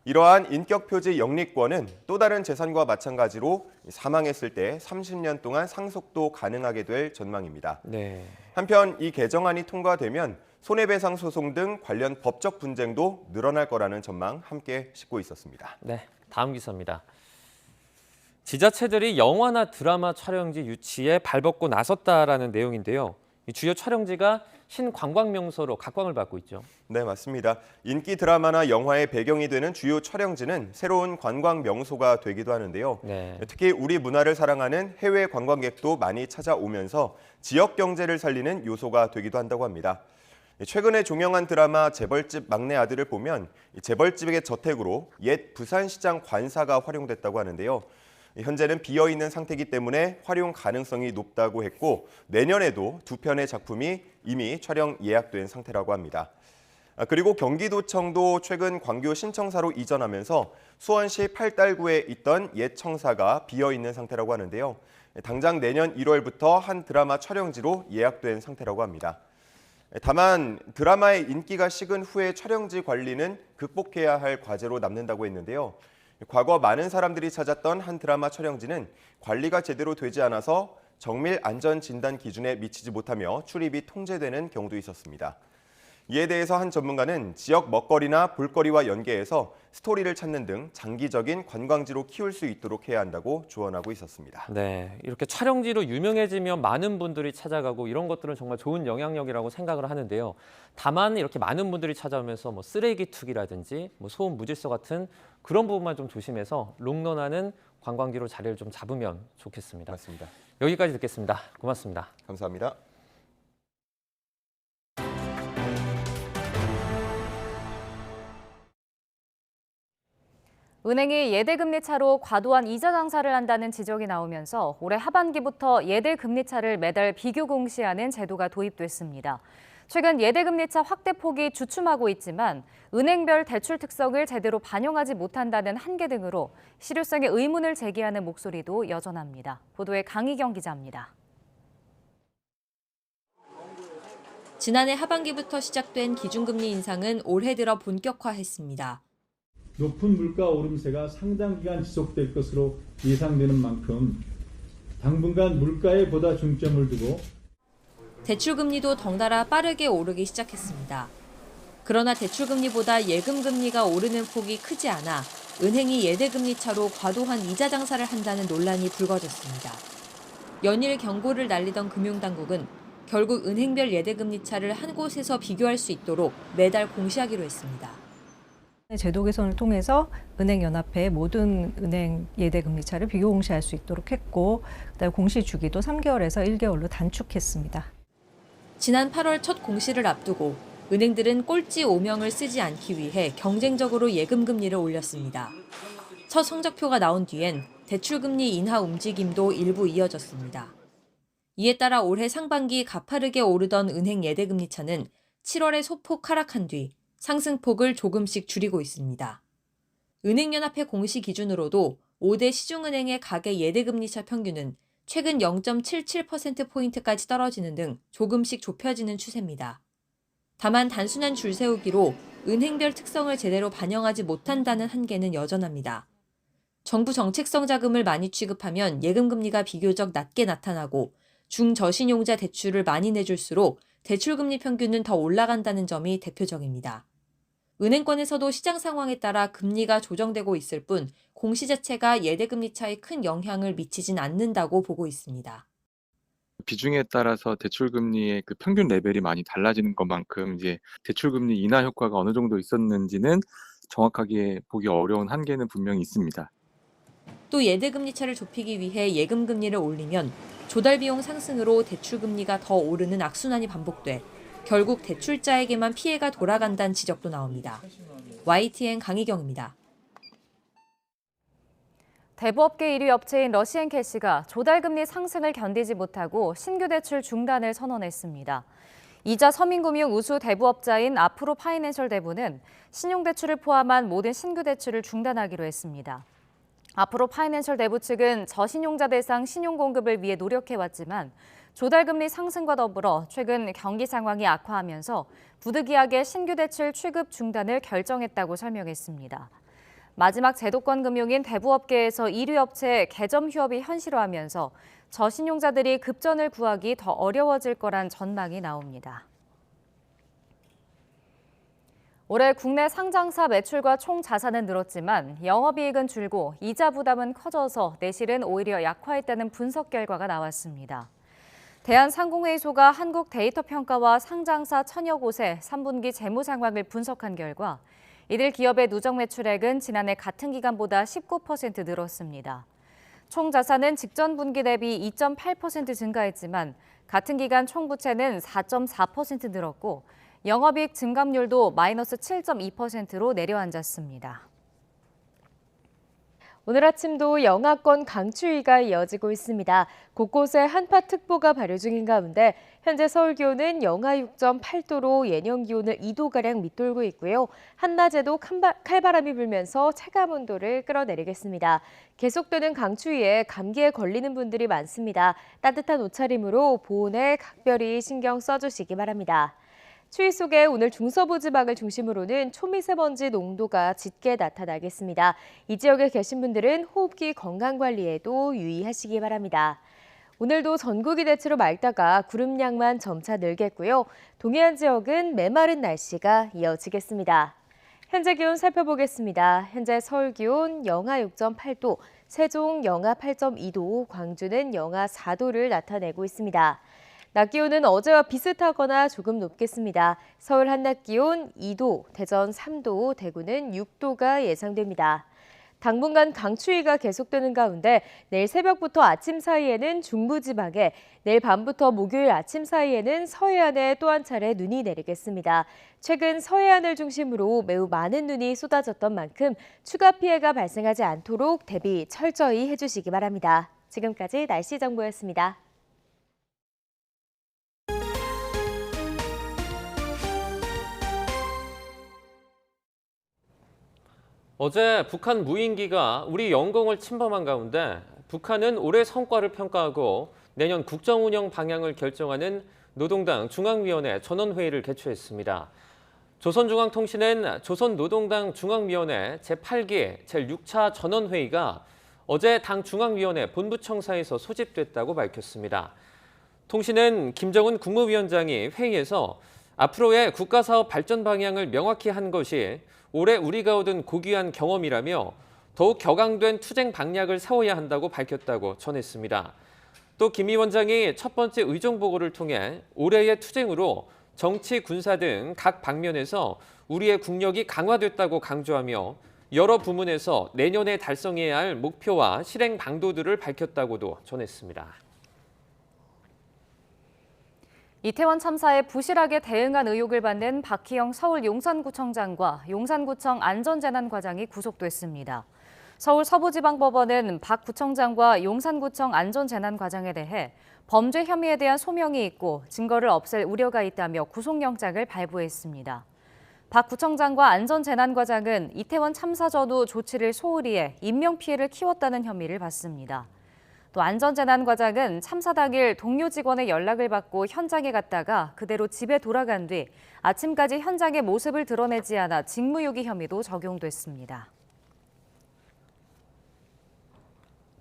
이러한 인격표지 영리권은 또 다른 재산과 마찬가지로 사망했을 때 30년 동안 상속도 가능하게 될 전망입니다. 네. 한편 이 개정안이 통과되면 손해배상 소송 등 관련 법적 분쟁도 늘어날 거라는 전망 함께 싣고 있었습니다. 네, 다음 기사입니다. 지자체들이 영화나 드라마 촬영지 유치에 발벗고 나섰다라는 내용인데요. 이 주요 촬영지가 신관광명소로 각광을 받고 있죠. 네, 맞습니다. 인기 드라마나 영화의 배경이 되는 주요 촬영지는 새로운 관광 명소가 되기도 하는데요. 네. 특히 우리 문화를 사랑하는 해외 관광객도 많이 찾아오면서 지역 경제를 살리는 요소가 되기도 한다고 합니다. 최근에 종영한 드라마 재벌집 막내 아들을 보면 재벌집의 저택으로 옛 부산시장 관사가 활용됐다고 하는데요. 현재는 비어있는 상태이기 때문에 활용 가능성이 높다고 했고 내년에도 두 편의 작품이 이미 촬영 예약된 상태라고 합니다. 그리고 경기도청도 최근 광교 신청사로 이전하면서 수원시 팔달구에 있던 옛 청사가 비어있는 상태라고 하는데요. 당장 내년 1월부터 한 드라마 촬영지로 예약된 상태라고 합니다. 다만 드라마의 인기가 식은 후에 촬영지 관리는 극복해야 할 과제로 남는다고 했는데요. 과거 많은 사람들이 찾았던 한 드라마 촬영지는 관리가 제대로 되지 않아서 정밀 안전 진단 기준에 미치지 못하며 출입이 통제되는 경우도 있었습니다. 이에 대해서 한 전문가는 지역 먹거리나 볼거리와 연계해서 스토리를 찾는 등 장기적인 관광지로 키울 수 있도록 해야 한다고 조언하고 있었습니다. 네, 이렇게 촬영지로 유명해지면 많은 분들이 찾아가고 이런 것들은 정말 좋은 영향력이라고 생각을 하는데요. 다만 이렇게 많은 분들이 찾아오면서 쓰레기 투기라든지 소음 무질서 같은 그런 부분만 좀 조심해서 롱런하는 관광지로 자리를 좀 잡으면 좋겠습니다. 맞습니다. 여기까지 듣겠습니다. 고맙습니다. 감사합니다. 은행이 예대금리 차로 과도한 이자 장사를 한다는 지적이 나오면서 올해 하반기부터 예대금리 차를 매달 비교 공시하는 제도가 도입됐습니다. 최근 예대금리 차 확대 폭이 주춤하고 있지만 은행별 대출 특성을 제대로 반영하지 못한다는 한계 등으로 실효성에 의문을 제기하는 목소리도 여전합니다. 보도에 강희경 기자입니다. 지난해 하반기부터 시작된 기준금리 인상은 올해 들어 본격화했습니다. 높은 물가 오름세가 상당 기간 지속될 것으로 예상되는 만큼 당분간 물가에 보다 중점을 두고 대출금리도 덩달아 빠르게 오르기 시작했습니다. 그러나 대출금리보다 예금금리가 오르는 폭이 크지 않아 은행이 예대금리 차로 과도한 이자 장사를 한다는 논란이 불거졌습니다. 연일 경고를 날리던 금융당국은 결국 은행별 예대금리 차를 한 곳에서 비교할 수 있도록 매달 공시하기로 했습니다. 제도 개선을 통해서 은행연합회 모든 은행 예대금리차를 비교 공시할 수 있도록 했고, 그다음에 공시 주기도 3개월에서 1개월로 단축했습니다. 지난 8월 첫 공시를 앞두고 은행들은 꼴찌 5명을 쓰지 않기 위해 경쟁적으로 예금금리를 올렸습니다. 첫 성적표가 나온 뒤엔 대출금리 인하 움직임도 일부 이어졌습니다. 이에 따라 올해 상반기 가파르게 오르던 은행 예대금리 차는 7월에 소폭 하락한 뒤 상승폭을 조금씩 줄이고 있습니다. 은행연합회 공시 기준으로도 5대 시중은행의 가계 예대금리차 평균은 최근 0.77%포인트까지 떨어지는 등 조금씩 좁혀지는 추세입니다. 다만 단순한 줄 세우기로 은행별 특성을 제대로 반영하지 못한다는 한계는 여전합니다. 정부 정책성 자금을 많이 취급하면 예금금리가 비교적 낮게 나타나고 중저신용자 대출을 많이 내줄수록 대출금리 평균은 더 올라간다는 점이 대표적입니다. 은행권에서도 시장 상황에 따라 금리가 조정되고 있을 뿐 공시 자체가 예대금리 차에 큰 영향을 미치진 않는다고 보고 있습니다. 비중에 따라서 대출금리의 그 평균 레벨이 많이 달라지는 것만큼 이제 대출금리 인하 효과가 어느 정도 있었는지는 정확하게 보기 어려운 한계는 분명히 있습니다. 또 예대금리 차를 좁히기 위해 예금금리를 올리면 조달 비용 상승으로 대출금리가 더 오르는 악순환이 반복돼 결국 대출자에게만 피해가 돌아간다는 지적도 나옵니다. YTN 강희경입니다. 대부업계 1위 업체인 러시앤캐시가 조달금리 상승을 견디지 못하고 신규 대출 중단을 선언했습니다. 이자 서민금융 우수 대부업자인 아프로 파이낸셜 대부는 신용대출을 포함한 모든 신규 대출을 중단하기로 했습니다. 아프로 파이낸셜 대부 측은 저신용자 대상 신용공급을 위해 노력해왔지만 조달금리 상승과 더불어 최근 경기 상황이 악화하면서 부득이하게 신규 대출 취급 중단을 결정했다고 설명했습니다. 마지막 제도권 금융인 대부업계에서 1위 업체의 개점 휴업이 현실화하면서 저신용자들이 급전을 구하기 더 어려워질 거란 전망이 나옵니다. 올해 국내 상장사 매출과 총 자산은 늘었지만 영업이익은 줄고 이자 부담은 커져서 내실은 오히려 약화했다는 분석 결과가 나왔습니다. 대한상공회의소가 한국데이터평가와 상장사 1000여 곳의 3분기 재무 상황을 분석한 결과 이들 기업의 누적 매출액은 지난해 같은 기간보다 19% 늘었습니다. 총 자산은 직전 분기 대비 2.8% 증가했지만 같은 기간 총 부채는 4.4% 늘었고 영업이익 증감률도 마이너스 7.2%로 내려앉았습니다. 오늘 아침도 영하권 강추위가 이어지고 있습니다. 곳곳에 한파특보가 발효 중인 가운데 현재 서울 기온은 영하 6.8도로 예년 기온을 2도가량 밑돌고 있고요. 한낮에도 칼바람이 불면서 체감온도를 끌어내리겠습니다. 계속되는 강추위에 감기에 걸리는 분들이 많습니다. 따뜻한 옷차림으로 보온에 각별히 신경 써주시기 바랍니다. 추위 속에 오늘 중서부 지방을 중심으로는 초미세먼지 농도가 짙게 나타나겠습니다. 이 지역에 계신 분들은 호흡기 건강관리에도 유의하시기 바랍니다. 오늘도 전국이 대체로 맑다가 구름량만 점차 늘겠고요. 동해안 지역은 메마른 날씨가 이어지겠습니다. 현재 기온 살펴보겠습니다. 현재 서울 기온 영하 6.8도, 세종 영하 8.2도, 광주는 영하 4도를 나타내고 있습니다. 낮 기온은 어제와 비슷하거나 조금 높겠습니다. 서울 한낮 기온 2도, 대전 3도, 대구는 6도가 예상됩니다. 당분간 강추위가 계속되는 가운데 내일 새벽부터 아침 사이에는 중부지방에, 내일 밤부터 목요일 아침 사이에는 서해안에 또 한 차례 눈이 내리겠습니다. 최근 서해안을 중심으로 매우 많은 눈이 쏟아졌던 만큼 추가 피해가 발생하지 않도록 대비 철저히 해주시기 바랍니다. 지금까지 날씨 정보였습니다. 어제 북한 무인기가 우리 영공을 침범한 가운데 북한은 올해 성과를 평가하고 내년 국정운영 방향을 결정하는 노동당 중앙위원회 전원회의를 개최했습니다. 조선중앙통신은 조선노동당 중앙위원회 제8기 제6차 전원회의가 어제 당 중앙위원회 본부청사에서 소집됐다고 밝혔습니다. 통신은 김정은 국무위원장이 회의에서 앞으로의 국가사업 발전 방향을 명확히 한 것이 올해 우리가 얻은 고귀한 경험이라며 더욱 격앙된 투쟁 방략을 세워야 한다고 밝혔다고 전했습니다. 또 김 위원장이 첫 번째 의정보고를 통해 올해의 투쟁으로 정치, 군사 등 각 방면에서 우리의 국력이 강화됐다고 강조하며 여러 부문에서 내년에 달성해야 할 목표와 실행 방도들을 밝혔다고도 전했습니다. 이태원 참사에 부실하게 대응한 의혹을 받는 박희영 서울 용산구청장과 용산구청 안전재난과장이 구속됐습니다. 서울 서부지방법원은 박 구청장과 용산구청 안전재난과장에 대해 범죄 혐의에 대한 소명이 있고 증거를 없앨 우려가 있다며 구속영장을 발부했습니다. 박 구청장과 안전재난과장은 이태원 참사 전후 조치를 소홀히 해 인명피해를 키웠다는 혐의를 받습니다. 또 안전재난과장은 참사 당일 동료 직원의 연락을 받고 현장에 갔다가 그대로 집에 돌아간 뒤 아침까지 현장의 모습을 드러내지 않아 직무유기 혐의도 적용됐습니다.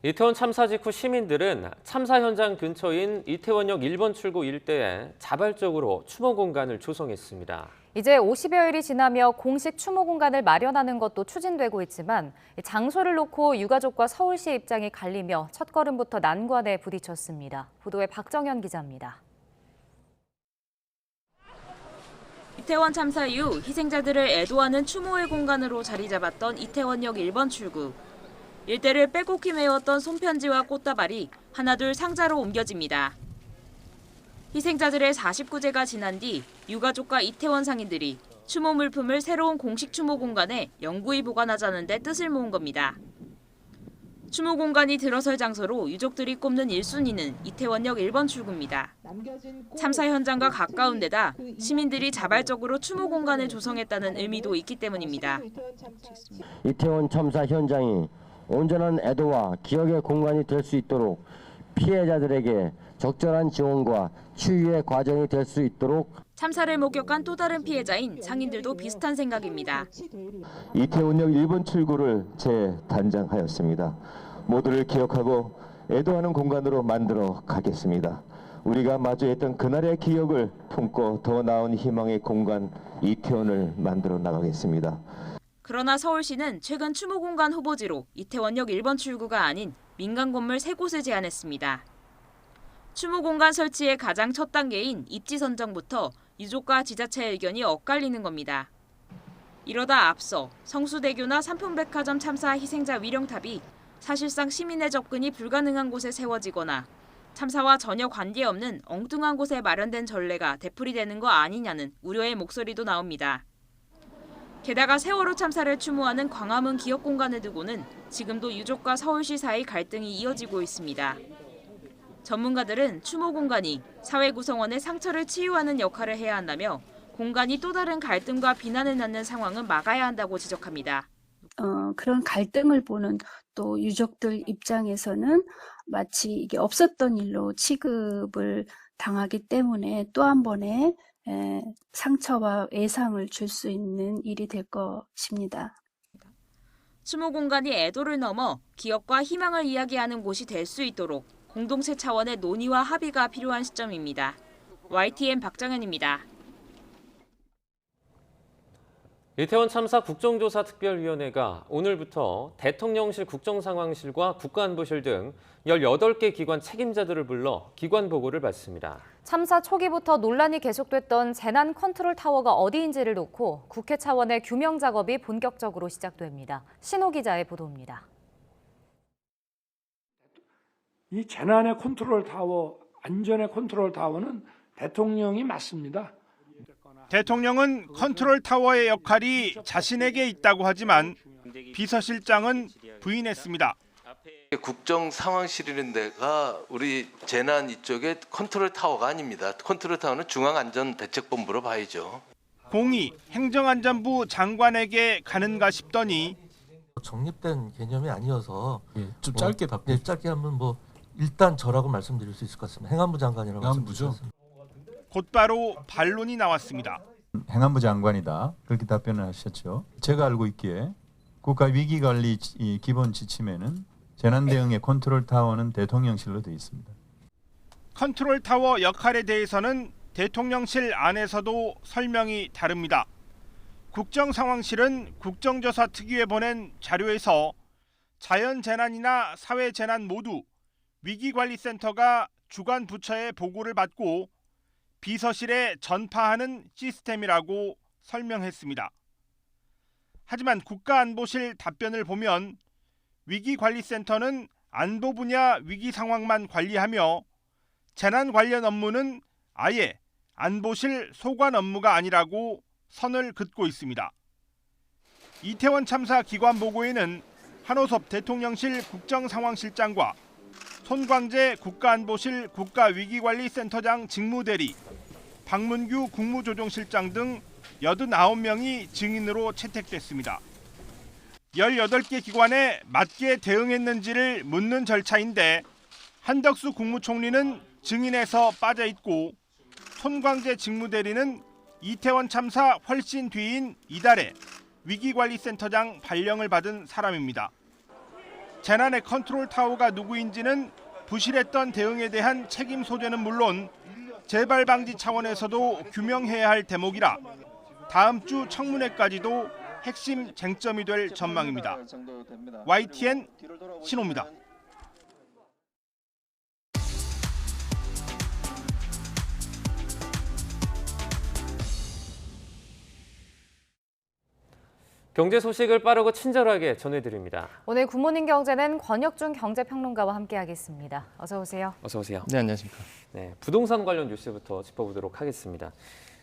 이태원 참사 직후 시민들은 참사 현장 근처인 이태원역 1번 출구 일대에 자발적으로 추모 공간을 조성했습니다. 이제 50여일이 지나며 공식 추모 공간을 마련하는 것도 추진되고 있지만 장소를 놓고 유가족과 서울시 입장이 갈리며 첫걸음부터 난관에 부딪혔습니다. 보도에 박정현 기자입니다. 이태원 참사 이후 희생자들을 애도하는 추모의 공간으로 자리 잡았던 이태원역 1번 출구. 일대를 빼곡히 메웠던 손편지와 꽃다발이 하나둘 상자로 옮겨집니다. 희생자들의 49제가 지난 뒤 유가족과 이태원 상인들이 추모 물품을 새로운 공식 추모 공간에 영구히 보관하자는 데 뜻을 모은 겁니다. 추모 공간이 들어설 장소로 유족들이 꼽는 1순위는 이태원역 1번 출구입니다. 참사 현장과 가까운 데다 시민들이 자발적으로 추모 공간을 조성했다는 의미도 있기 때문입니다. 이태원 참사 현장이 온전한 애도와 기억의 공간이 될 수 있도록 피해자들에게 적절한 지원과 치유의 과정이 될 수 있도록 참사를 목격한 또 다른 피해자인 상인들도 비슷한 생각입니다. 이태원역 1번 출구를 재단장하였습니다. 모두를 기억하고 애도하는 공간으로 만들어 가겠습니다. 우리가 마주했던 그날의 기억을 품고 더 나은 희망의 공간 이태원을 만들어 나가겠습니다. 그러나 서울시는 최근 추모 공간 후보지로 이태원역 1번 출구가 아닌 민간 건물 3곳을 제안했습니다. 추모 공간 설치의 가장 첫 단계인 입지 선정부터 유족과 지자체 의견이 엇갈리는 겁니다. 이러다 앞서 성수대교나 삼풍백화점 참사 희생자 위령탑이 사실상 시민의 접근이 불가능한 곳에 세워지거나 참사와 전혀 관계없는 엉뚱한 곳에 마련된 전례가 되풀이되는 거 아니냐는 우려의 목소리도 나옵니다. 게다가 세월호 참사를 추모하는 광화문 기억공간을 두고는 지금도 유족과 서울시 사이 갈등이 이어지고 있습니다. 전문가들은 추모 공간이 사회 구성원의 상처를 치유하는 역할을 해야 한다며 공간이 또 다른 갈등과 비난을 낳는 상황은 막아야 한다고 지적합니다. 그런 갈등을 보는 또 유족들 입장에서는 마치 이게 없었던 일로 취급을 당하기 때문에 또 한 번의 상처와 외상을 줄 수 있는 일이 될 것입니다. 추모 공간이 애도를 넘어 기억과 희망을 이야기하는 곳이 될 수 있도록 공동체 차원의 논의와 합의가 필요한 시점입니다. YTN 박정현입니다. 이태원 참사 국정조사특별위원회가 오늘부터 대통령실 국정상황실과 국가안보실 등 18개 기관 책임자들을 불러 기관 보고를 받습니다. 참사 초기부터 논란이 계속됐던 재난 컨트롤 타워가 어디인지를 놓고 국회 차원의 규명 작업이 본격적으로 시작됩니다. 신호 기자의 보도입니다. 이 재난의 컨트롤 타워, 안전의 컨트롤 타워는 대통령이 맞습니다. 대통령은 컨트롤 타워의 역할이 자신에게 있다고 하지만 비서실장은 부인했습니다. 국정 상황실이라는 데가 우리 재난 이쪽에 컨트롤 타워가 아닙니다. 컨트롤 타워는 중앙안전대책본부로 봐야죠. 공이 행정안전부 장관에게 가는가 싶더니 정립된 개념이 아니어서 좀 짧게 답변. 짧게 하면 일단 저라고 말씀드릴 수 있을 것 같습니다. 행안부 장관이라고 말씀드렸습니다. 곧바로 반론이 나왔습니다. 행안부 장관이다. 그렇게 답변을 하셨죠. 제가 알고 있기에 국가위기관리 기본 지침에는 재난대응의 컨트롤 타워는 대통령실로 되어 있습니다. 컨트롤 타워 역할에 대해서는 대통령실 안에서도 설명이 다릅니다. 국정상황실은 국정조사특위에 보낸 자료에서 자연재난이나 사회재난 모두 위기관리센터가 주관 부처의 보고를 받고 비서실에 전파하는 시스템이라고 설명했습니다. 하지만 국가안보실 답변을 보면 위기관리센터는 안보 분야 위기 상황만 관리하며 재난 관련 업무는 아예 안보실 소관 업무가 아니라고 선을 긋고 있습니다. 이태원 참사 기관 보고에는 한호섭 대통령실 국정상황실장과 손광재 국가안보실 국가위기관리센터장 직무대리, 박문규 국무조정실장 등 89명이 증인으로 채택됐습니다. 18개 기관에 맞게 대응했는지를 묻는 절차인데 한덕수 국무총리는 증인에서 빠져있고 손광재 직무대리는 이태원 참사 훨씬 뒤인 이달에 위기관리센터장 발령을 받은 사람입니다. 재난의 컨트롤 타워가 누구인지는 부실했던 대응에 대한 책임 소재는 물론 재발 방지 차원에서도 규명해야 할 대목이라 다음 주 청문회까지도 핵심 쟁점이 될 전망입니다. YTN 신호입니다. 경제 소식을 빠르고 친절하게 전해드립니다. 오늘 굿모닝 경제는 권혁준 경제평론가와 함께하겠습니다. 어서 오세요. 어서 오세요. 네, 안녕하십니까. 네, 부동산 관련 뉴스부터 짚어보도록 하겠습니다.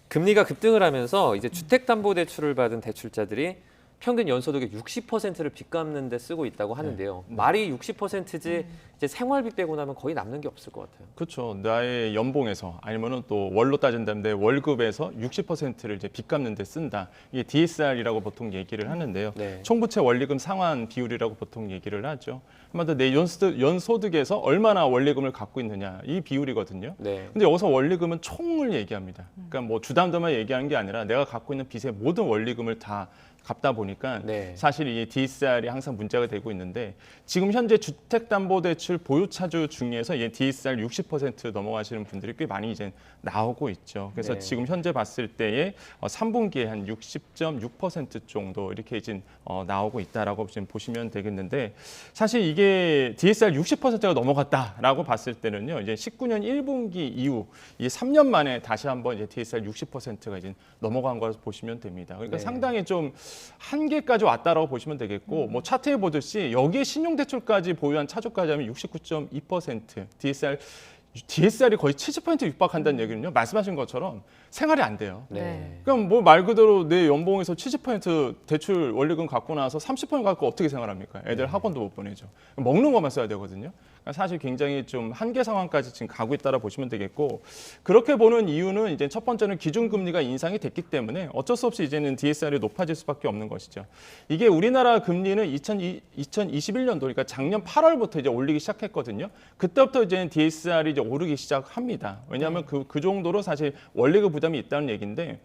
금리가 급등을 하면서 이제 주택담보대출을 받은 대출자들이 평균 연소득의 60%를 빚 갚는 데 쓰고 있다고 하는데요. 말이 60%지 이제 생활비 빼고 나면 거의 남는 게 없을 것 같아요. 그렇죠. 나의 연봉에서 아니면은 또 월로 따진다면 내 월급에서 60%를 이제 빚 갚는 데 쓴다. 이게 DSR이라고 보통 얘기를 하는데요. 네. 총부채 원리금 상환 비율이라고 보통 얘기를 하죠. 한마디로 내 연소득에서 얼마나 원리금을 갖고 있느냐 이 비율이거든요. 네. 근데 여기서 원리금은 총을 얘기합니다. 그러니까 뭐 주담대만 얘기하는 게 아니라 내가 갖고 있는 빚의 모든 원리금을 다 갚다 보니까 사실 이 DSR이 항상 문제가 되고 있는데 지금 현재 주택담보대출 보유차주 중에서 이 DSR 60% 넘어가시는 분들이 꽤 많이 이제 나오고 있죠. 그래서 지금 현재 봤을 때에 3분기에 한 60.6% 정도 이렇게 이제 나오고 있다라고 지금 보시면 되겠는데 사실 이게 DSR 60%가 넘어갔다라고 봤을 때는요. 이제 19년 1분기 이후 이 3년 만에 다시 한번 이제 DSR 60%가 이제 넘어간 거라서 보시면 됩니다. 그러니까 상당히 좀 한계까지 왔다라고 보시면 되겠고 뭐 차트에 보듯이 여기에 신용대출까지 보유한 차주까지 하면 69.2% DSR이 거의 70% 육박한다는 얘기는요. 말씀하신 것처럼 생활이 안 돼요. 그럼 뭐 말 그대로 내 연봉에서 70% 대출 원리금 갖고 나서 30% 갖고 어떻게 생활합니까? 애들 학원도 못 보내죠. 먹는 것만 써야 되거든요. 사실 굉장히 좀 한계 상황까지 지금 가고 있다라 보시면 되겠고 그렇게 보는 이유는 이제 첫 번째는 기준금리가 인상이 됐기 때문에 어쩔 수 없이 이제는 DSR이 높아질 수밖에 없는 것이죠. 이게 우리나라 금리는 2021년도 그러니까 작년 8월부터 이제 올리기 시작했거든요. 그때부터 이제 DSR이 이제 오르기 시작합니다. 왜냐하면 그 정도로 사실 원리금 부담이 있다는 얘기인데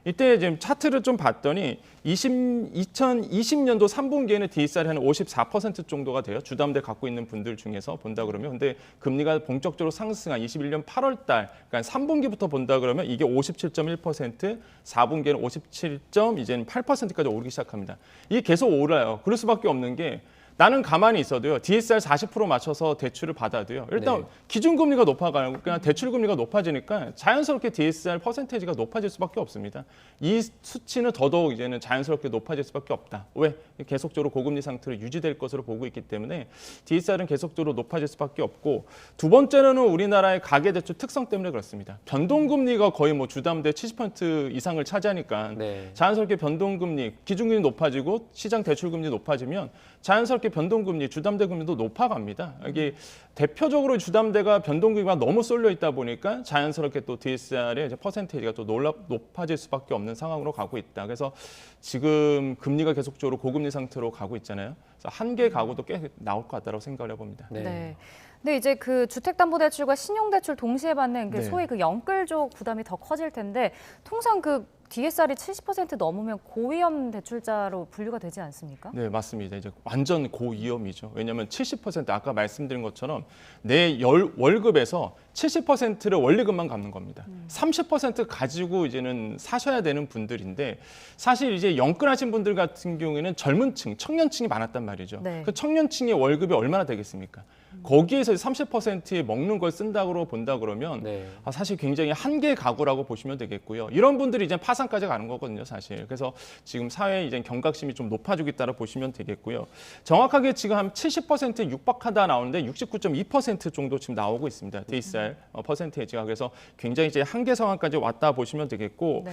이때 지금 차트를 좀 봤더니 2020년도 3분기에는 DSR이 한 54% 정도가 돼요. 주담대 갖고 있는 분들 중에서 본다 그러면. 근데 금리가 본격적으로 상승한 21년 8월 달, 그러니까 3분기부터 본다 그러면 이게 57.1%, 4분기에는 57.8%까지 오르기 시작합니다. 이게 계속 오라요. 그럴 수밖에 없는 게 나는 가만히 있어도요. DSR 40% 맞춰서 대출을 받아도요. 일단 기준금리가 높아가고 그냥 대출금리가 높아지니까 자연스럽게 DSR 퍼센테이지가 높아질 수밖에 없습니다. 이 수치는 더더욱 이제는 자연스럽게 높아질 수밖에 없다. 왜? 계속적으로 고금리 상태로 유지될 것으로 보고 있기 때문에 DSR은 계속적으로 높아질 수밖에 없고 두 번째는 우리나라의 가계대출 특성 때문에 그렇습니다. 변동금리가 거의 뭐 주담대 70% 이상을 차지하니까 자연스럽게 변동금리, 기준금리 높아지고 시장 대출금리 높아지면 자연스럽게 변동금리, 주담대금리도 높아갑니다. 이게 대표적으로 주담대가 변동금리가 너무 쏠려 있다 보니까 자연스럽게 또 DSR의 이제 퍼센테이지가 또 높아질 수밖에 없는 상황으로 가고 있다. 그래서 지금 금리가 계속적으로 고금리 상태로 가고 있잖아요. 그래서 한계 가구도 꽤 나올 것 같다고 생각을 해봅니다. 근데 이제 그 주택담보대출과 신용대출 동시에 받는 그 소위 그 영끌족 부담이 더 커질 텐데 통상 그 DSR이 70% 넘으면 고위험 대출자로 분류가 되지 않습니까? 네, 맞습니다. 이제 완전 고위험이죠. 왜냐하면 70% 아까 말씀드린 것처럼 내 월급에서 70%를 원리금만 갚는 겁니다. 30% 가지고 이제는 사셔야 되는 분들인데 사실 이제 영끌하신 분들 같은 경우에는 젊은 층, 청년층이 많았단 말이죠. 네. 그 청년층의 월급이 얼마나 되겠습니까? 거기에서 30%의 먹는 걸 쓴다고 본다 그러면 사실 굉장히 한계 가구라고 보시면 되겠고요. 이런 분들이 이제 파산까지 가는 거거든요, 사실. 그래서 지금 사회에 이제 경각심이 좀 높아지고 있다고 보시면 되겠고요. 정확하게 지금 한 70%에 육박하다 나오는데 69.2% 정도 지금 나오고 있습니다. DSR 퍼센테이지가. 그래서 굉장히 이제 한계 상황까지 왔다 보시면 되겠고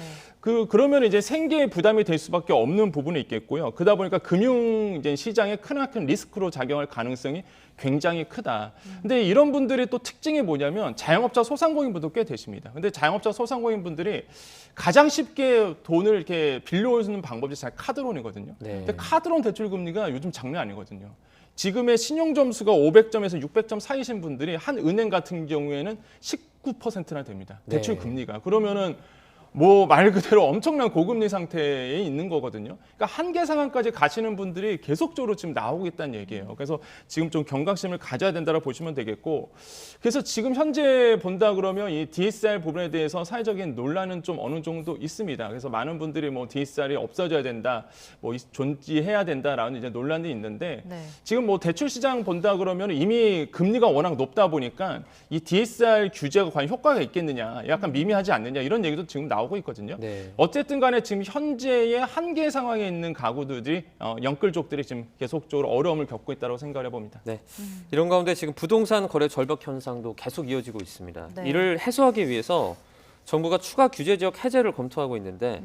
그러면 이제 생계에 부담이 될 수밖에 없는 부분이 있겠고요. 그러다 보니까 금융 이제 시장에 크나큰 리스크로 작용할 가능성이 굉장히 크다. 근데 이런 분들이 또 특징이 뭐냐면 자영업자 소상공인분도 꽤 되십니다. 근데 자영업자 소상공인분들이 가장 쉽게 돈을 이렇게 빌려오는 방법이 잘 카드론이거든요. 근데 카드론 대출 금리가 요즘 장난 아니거든요. 지금의 신용 점수가 500점에서 600점 사이신 분들이 한 은행 같은 경우에는 19%나 됩니다. 대출 금리가. 그러면은 뭐 말 그대로 엄청난 고금리 상태에 있는 거거든요. 그러니까 한계 상황까지 가시는 분들이 계속적으로 지금 나오고 있다는 얘기예요. 그래서 지금 좀 경각심을 가져야 된다고 보시면 되겠고, 그래서 지금 현재 본다 그러면 이 DSR 부분에 대해서 사회적인 논란은 좀 어느 정도 있습니다. 그래서 많은 분들이 뭐 DSR이 없어져야 된다, 뭐 존재해야 된다라는 이제 논란이 있는데 지금 뭐 대출 시장 본다 그러면 이미 금리가 워낙 높다 보니까 이 DSR 규제가 과연 효과가 있겠느냐, 약간 미미하지 않느냐 이런 얘기도 지금 나오고 있거든요. 어쨌든 간에 지금 현재의 한계 상황에 있는 가구들이 영끌족들이 지금 계속적으로 어려움을 겪고 있다고 생각을 해봅니다. 이런 가운데 지금 부동산 거래 절벽 현상도 계속 이어지고 있습니다. 이를 해소하기 위해서 정부가 추가 규제 지역 해제를 검토하고 있는데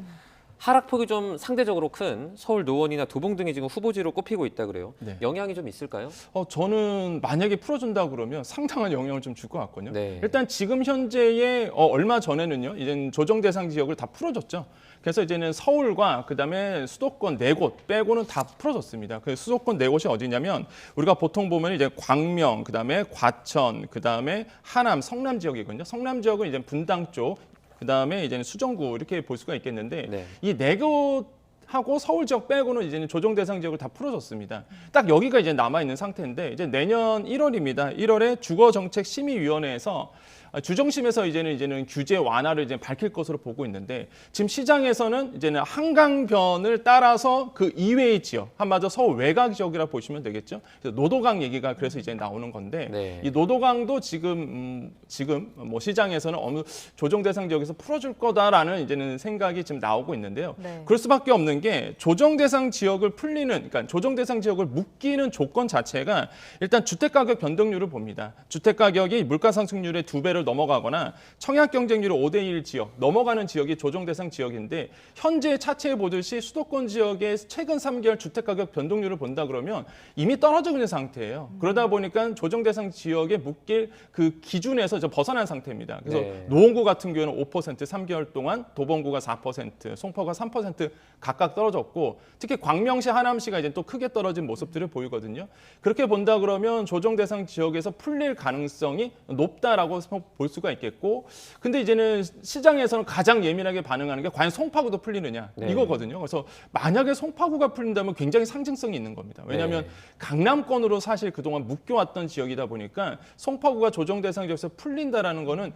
하락폭이 좀 상대적으로 큰 서울 노원이나 도봉 등이 지금 후보지로 꼽히고 있다 그래요. 영향이 좀 있을까요? 저는 만약에 풀어준다 그러면 상당한 영향을 좀 줄 것 같거든요. 일단 지금 현재의 얼마 전에는요, 이제 조정 대상 지역을 다 풀어줬죠. 그래서 이제는 서울과 그다음에 수도권 4곳 빼고는 다 풀어졌습니다. 그 수도권 4곳이 어디냐면 우리가 보통 보면 이제 광명, 그다음에 과천, 그다음에 하남, 성남 지역이거든요. 성남 지역은 이제 분당 쪽, 그다음에 이제는 수정구 이렇게 볼 수가 있겠는데 이 4곳하고 서울 지역 빼고는 이제는 조정 대상 지역을 다 풀어줬습니다. 딱 여기가 이제 남아 있는 상태인데 이제 내년 1월입니다. 1월에 주거정책심의위원회에서 주정심에서 이제는 규제 완화를 이제 밝힐 것으로 보고 있는데 지금 시장에서는 이제는 한강변을 따라서 그 이외의 지역, 한마디로 서울 외곽 지역이라 보시면 되겠죠. 그래서 노도강 얘기가 그래서 이제 나오는 건데 이 노도강도 지금 뭐 시장에서는 어느 조정 대상 지역에서 풀어줄 거다라는 이제는 생각이 지금 나오고 있는데요. 그럴 수밖에 없는 게 조정 대상 지역을 풀리는, 그러니까 조정 대상 지역을 묶이는 조건 자체가 일단 주택 가격 변동률을 봅니다. 주택 가격이 물가 상승률의 2배를 넘어가거나 청약 경쟁률 5대1 지역 넘어가는 지역이 조정 대상 지역인데 현재 차트에 보듯이 수도권 지역의 최근 3개월 주택 가격 변동률을 본다 그러면 이미 떨어져 있는 상태예요. 그러다 보니까 조정 대상 지역에 묶일 그 기준에서 벗어난 상태입니다. 그래서 노원구 같은 경우는 5% 3개월 동안, 도봉구가 4%, 송파가 3% 각각 떨어졌고 특히 광명시, 하남시가 이제 또 크게 떨어진 모습들을 보이거든요. 그렇게 본다 그러면 조정 대상 지역에서 풀릴 가능성이 높다라고 볼 수가 있겠고, 근데 이제는 시장에서는 가장 예민하게 반응하는 게 과연 송파구도 풀리느냐 이거거든요. 그래서 만약에 송파구가 풀린다면 굉장히 상징성이 있는 겁니다. 왜냐하면 강남권으로 사실 그동안 묶여왔던 지역이다 보니까 송파구가 조정 대상 지역에서 풀린다라는 거는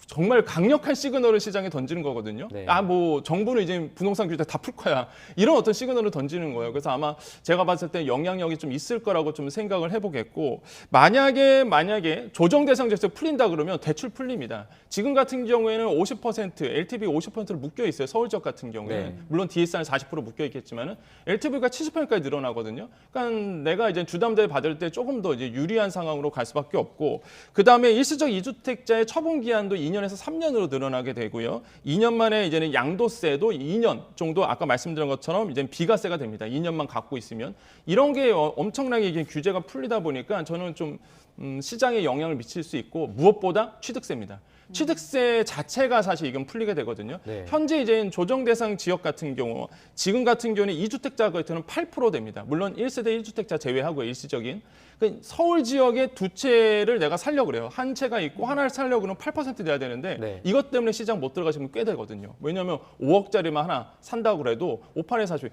정말 강력한 시그널을 시장에 던지는 거거든요. 뭐 정부는 이제 부동산 규제 다 풀 거야, 이런 어떤 시그널을 던지는 거예요. 그래서 아마 제가 봤을 때 영향력이 좀 있을 거라고 좀 생각을 해보겠고, 만약에 조정 대상 지역에서 풀린다 그러면 대출 풀립니다. 지금 같은 경우에는 50%, LTV 50%를 묶여 있어요. 서울 지역 같은 경우에 물론 DSR 40% 묶여 있겠지만은 LTV가 70%까지 늘어나거든요. 그러니까 내가 이제 주담대 받을 때 조금 더 이제 유리한 상황으로 갈 수밖에 없고, 그 다음에 일시적 2주택자의 처분 기한도 2년에서 3년으로 늘어나게 되고요. 2년 만에 이제는 양도세도 2년 정도 아까 말씀드린 것처럼 이제 비과세가 됩니다. 2년만 갖고 있으면. 이런 게 엄청나게 이게 규제가 풀리다 보니까 저는 좀 시장에 영향을 미칠 수 있고, 무엇보다 취득세입니다. 취득세 자체가 사실 이건 풀리게 되거든요. 현재 이제 조정 대상 지역 같은 경우, 지금 같은 경우는 2주택자 같은 경우는 8% 됩니다. 물론 1세대 1주택자 제외하고 일시적인. 서울 지역의 두 채를 내가 살려고 그래요. 한 채가 있고 하나를 살려고 그러면 8% 돼야 되는데 이것 때문에 시장 못 들어가시면 꽤 되거든요. 왜냐하면 5억짜리만 하나 산다고 그래도 5판에 사실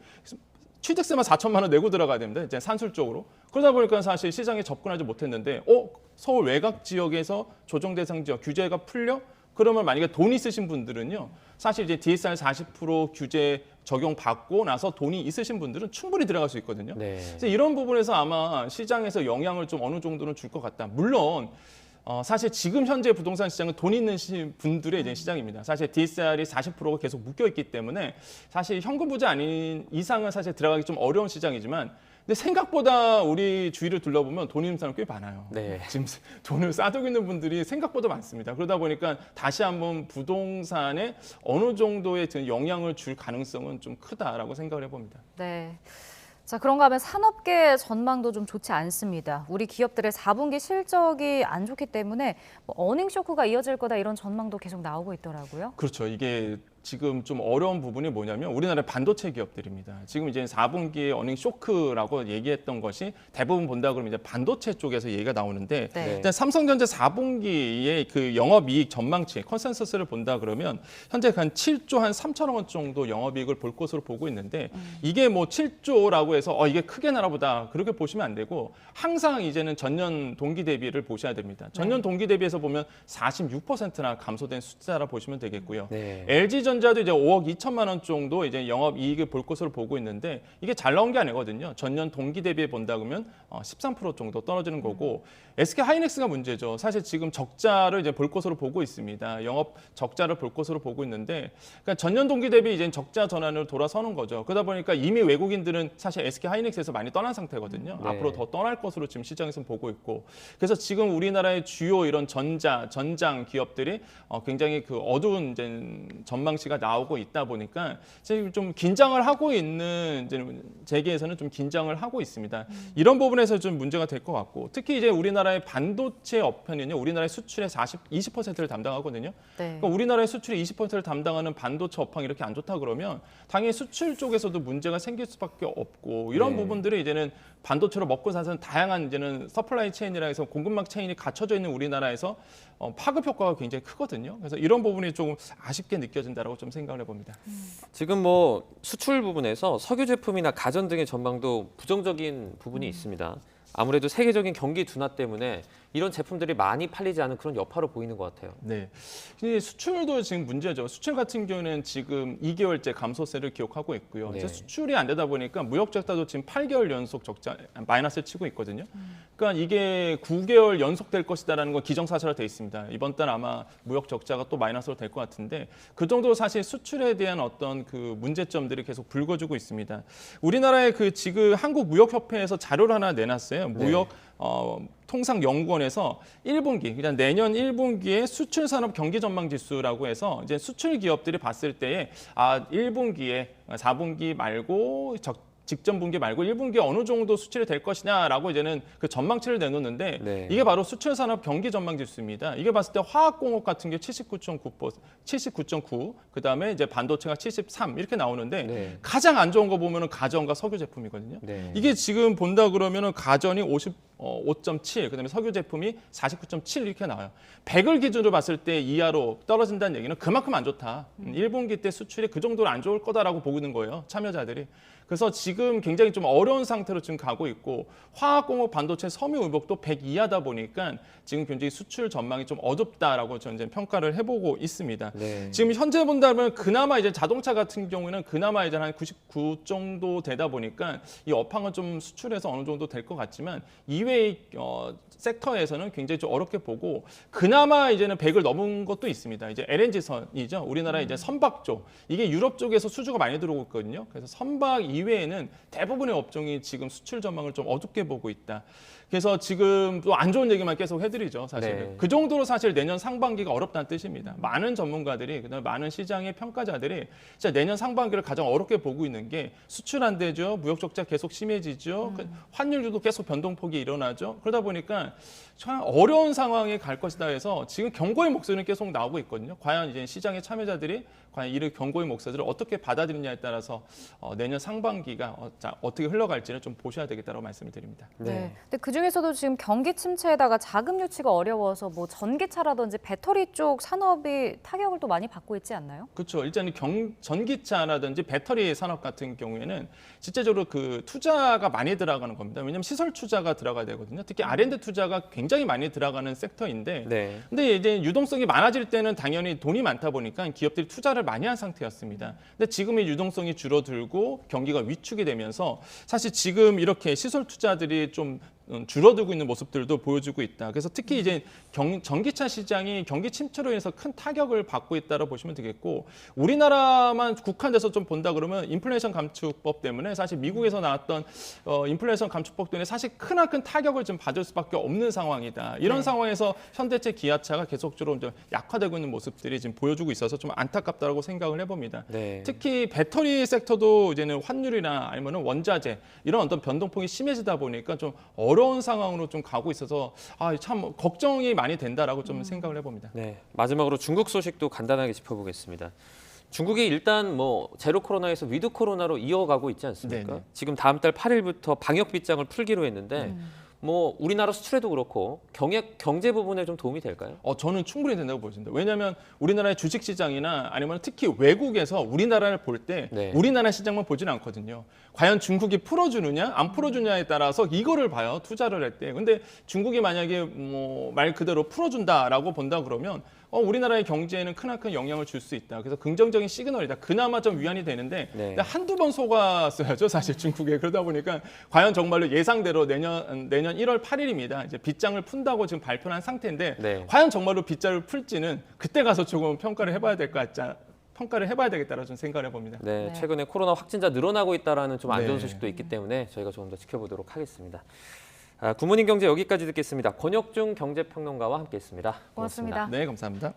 취득세만 4천만 원 내고 들어가야 됩니다. 이제 산술적으로. 그러다 보니까 사실 시장에 접근하지 못했는데 서울 외곽 지역에서 조정 대상 지역 규제가 풀려 그러면 만약에 돈 있으신 분들은요. 사실 이제 DSR 40% 규제 적용받고 나서 돈이 있으신 분들은 충분히 들어갈 수 있거든요. 그래서 이런 부분에서 아마 시장에서 영향을 좀 어느 정도는 줄 것 같다. 물론 사실 지금 현재 부동산 시장은 돈 있는 분들의 이제 시장입니다. 사실 DSR이 40%가 계속 묶여 있기 때문에 사실 현금 부자 아닌 이상은 사실 들어가기 좀 어려운 시장이지만 근데 생각보다 우리 주위를 둘러보면 돈 있는 사람 꽤 많아요. 지금 돈을 쌓아두고 있는 분들이 생각보다 많습니다. 그러다 보니까 다시 한번 부동산에 어느 정도의 영향을 줄 가능성은 좀 크다라고 생각을 해봅니다. 네. 자, 그런가 하면 산업계 전망도 좀 좋지 않습니다. 우리 기업들의 4분기 실적이 안 좋기 때문에 어닝 쇼크가 이어질 거다 이런 전망도 계속 나오고 있더라고요. 그렇죠. 이게 지금 좀 어려운 부분이 뭐냐면 우리나라의 반도체 기업들입니다. 지금 이제 4분기에 어닝 쇼크라고 얘기했던 것이 대부분 본다 그러면 이제 반도체 쪽에서 얘기가 나오는데 일단 삼성전자 4분기의 그 영업이익 전망치 컨센서스를 본다 그러면 현재 한 7조 한 3천억 원 정도 영업이익을 볼 것으로 보고 있는데 이게 뭐 7조라고 해서 이게 크게 나나 보다 그렇게 보시면 안 되고 항상 이제는 전년 동기 대비를 보셔야 됩니다. 전년 동기 대비해서 보면 46%나 감소된 숫자라 보시면 되겠고요. LG전자도 이제 5억 2천만 원 정도 이제 영업 이익을 볼 것으로 보고 있는데 이게 잘 나온 게 아니거든요. 전년 동기 대비해 본다 그러면 13% 정도 떨어지는 거고 SK 하이닉스가 문제죠. 사실 지금 적자를 이제 볼 것으로 보고 있습니다. 영업 적자를 볼 것으로 보고 있는데 그러니까 전년 동기 대비 이제 적자 전환으로 돌아서는 거죠. 그러다 보니까 이미 외국인들은 사실 SK 하이닉스에서 많이 떠난 상태거든요. 앞으로 더 떠날 것으로 지금 시장에서는 보고 있고 그래서 지금 우리나라의 주요 이런 전장 기업들이 굉장히 그 어두운 이제 전망치가 나오고 있다 보니까 지금 좀 긴장을 하고 있는 이제 재계에서는 좀 긴장을 하고 있습니다. 이런 부분에서 좀 문제가 될 것 같고 특히 이제 우리나라의 반도체 업체는요, 우리나라의 수출의 20%를 담당하거든요. 그러니까 우리나라의 수출의 20%를 담당하는 반도체 업황이 이렇게 안 좋다 그러면 당연히 수출 쪽에서도 문제가 생길 수밖에 없고 이런 부분들이 이제는 반도체로 먹고 사는 다양한 이제는 서플라이 체인이라 해서 공급망 체인이 갖춰져 있는 우리나라에서 파급 효과가 굉장히 크거든요. 그래서 이런 부분이 조금 아쉽게 느껴진다라고 좀 생각을 해봅니다. 지금 뭐 수출 부분에서 석유 제품이나 가전 등의 전망도 부정적인 부분이 있습니다. 아무래도 세계적인 경기 둔화 때문에 이런 제품들이 많이 팔리지 않은 그런 여파로 보이는 것 같아요. 네. 근데 수출도 지금 문제죠. 수출 같은 경우는 지금 2개월째 감소세를 기록하고 있고요. 이제 수출이 안 되다 보니까 무역 적자도 지금 8개월 연속 적자 마이너스를 치고 있거든요. 그러니까 이게 9개월 연속될 것이다라는 건 기정사실화 돼 있습니다. 이번 달 아마 무역 적자가 또 마이너스로 될 것 같은데 그 정도로 사실 수출에 대한 어떤 그 문제점들이 계속 불거지고 있습니다. 우리나라의 그 지금 한국무역협회에서 자료를 하나 내놨어요. 무역 통상연구원에서 1분기, 그냥 내년 1분기에 수출산업 경기 전망 지수라고 해서 이제 수출 기업들이 봤을 때에 1분기에 4분기 말고 직전 분기 말고 1분기에 어느 정도 수출이 될 것이냐라고 이제는 그 전망치를 내놓는데 이게 바로 수출산업 경기 전망 지수입니다. 이게 봤을 때 화학공업 같은 게 79.9, 그다음에 이제 반도체가 73 이렇게 나오는데 가장 안 좋은 거 보면은 가전과 석유 제품이거든요. 이게 지금 본다 그러면은 가전이 55.7, 그다음에 석유 제품이 49.7 이렇게 나와요. 100을 기준으로 봤을 때 이하로 떨어진다는 얘기는 그만큼 안 좋다. 1분기 때 수출이 그 정도로 안 좋을 거다라고 보고 있는 거예요. 참여자들이. 그래서 지금 굉장히 좀 어려운 상태로 지금 가고 있고 화학공업, 반도체, 섬유, 의복도 100 이하다 보니까 지금 굉장히 수출 전망이 좀 어둡다라고 저는 이제 평가를 해보고 있습니다. 지금 현재 본다면 그나마 이제 자동차 같은 경우는 그나마 이제 한 99 정도 되다 보니까 이 업황은 좀 수출에서 어느 정도 될 것 같지만 이외의 섹터에서는 굉장히 좀 어렵게 보고 그나마 이제는 100을 넘은 것도 있습니다. 이제 LNG선이죠. 우리나라 이제 선박 쪽 이게 유럽 쪽에서 수주가 많이 들어오고 있거든요. 그래서 선박 이외에는 대부분의 업종이 지금 수출 전망을 좀 어둡게 보고 있다. 그래서 지금 또 안 좋은 얘기만 계속 해드리죠. 사실 그 정도로 사실 내년 상반기가 어렵다는 뜻입니다. 많은 전문가들이 그다음에 많은 시장의 평가자들이 진짜 내년 상반기를 가장 어렵게 보고 있는 게 수출 안 되죠. 무역 적자 계속 심해지죠. 환율도 계속 변동폭이 일어나죠. 그러다 보니까 참 어려운 상황에 갈 것이다 해서 지금 경고의 목소리는 계속 나오고 있거든요. 과연 이제 시장의 참여자들이 과연 이를 경고의 목소리를 어떻게 받아들이냐에 따라서 내년 상반기가 어떻게 흘러갈지를 좀 보셔야 되겠다고 말씀을 드립니다. 근데 그 그중에서도 지금 경기 침체에다가 자금 유치가 어려워서 뭐 전기차라든지 배터리 쪽 산업이 타격을 또 많이 받고 있지 않나요? 그렇죠. 일단 전기차라든지 배터리 산업 같은 경우에는 실제적으로 그 투자가 많이 들어가는 겁니다. 왜냐하면 시설 투자가 들어가야 되거든요. 특히 R&D 투자가 굉장히 많이 들어가는 섹터인데, 근데 이제 유동성이 많아질 때는 당연히 돈이 많다 보니까 기업들이 투자를 많이 한 상태였습니다. 근데 지금의 유동성이 줄어들고 경기가 위축이 되면서 사실 지금 이렇게 시설 투자들이 좀 줄어들고 있는 모습들도 보여주고 있다. 그래서 특히 이제 전기차 시장이 경기 침체로 인해서 큰 타격을 받고 있다고 보시면 되겠고, 우리나라만 국한돼서 좀 본다 그러면 인플레이션 감축법 때문에 사실 미국에서 나왔던 인플레이션 감축법 때문에 사실 크나큰 타격을 좀 받을 수밖에 없는 상황이다. 이런 상황에서 현대차, 기아차가 계속적으로 좀 약화되고 있는 모습들이 지금 보여주고 있어서 좀 안타깝다고 생각을 해봅니다. 특히 배터리 섹터도 이제는 환율이나 아니면 원자재 이런 어떤 변동폭이 심해지다 보니까 좀 어려운 상황으로 좀 가고 있어서 참 걱정이 많이 된다라고 좀 생각을 해봅니다. 네, 마지막으로 중국 소식도 간단하게 짚어보겠습니다. 중국이 일단 뭐 제로 코로나에서 위드 코로나로 이어가고 있지 않습니까? 네네. 지금 다음 달 8일부터 방역 빗장을 풀기로 했는데 뭐 우리나라 수출에도 그렇고 경제 부분에 좀 도움이 될까요? 저는 충분히 된다고 보여집니다. 왜냐하면 우리나라의 주식 시장이나 아니면 특히 외국에서 우리나라를 볼 때 우리나라 시장만 보지는 않거든요. 과연 중국이 풀어주느냐 안 풀어주냐에 따라서 이거를 봐요. 투자를 할 때. 근데 중국이 만약에 뭐 말 그대로 풀어준다라고 본다 그러면 우리나라의 경제에는 크나큰 영향을 줄 수 있다. 그래서 긍정적인 시그널이다. 그나마 좀 위안이 되는데 한두 번 속았어야죠. 사실 중국에. 그러다 보니까 과연 정말로 예상대로 내년 1월 8일입니다. 이제 빗장을 푼다고 지금 발표한 상태인데 과연 정말로 빗장을 풀지는 그때 가서 조금 평가를 해봐야 될 것 같지 않 평가를 해봐야 되겠다라는 좀 생각을 해봅니다. 네, 최근에 코로나 확진자 늘어나고 있다라는 좀 안 좋은 소식도 있기 때문에 저희가 조금 더 지켜보도록 하겠습니다. 굿모닝 경제 여기까지 듣겠습니다. 권혁중 경제평론가와 함께했습니다. 고맙습니다. 네, 감사합니다.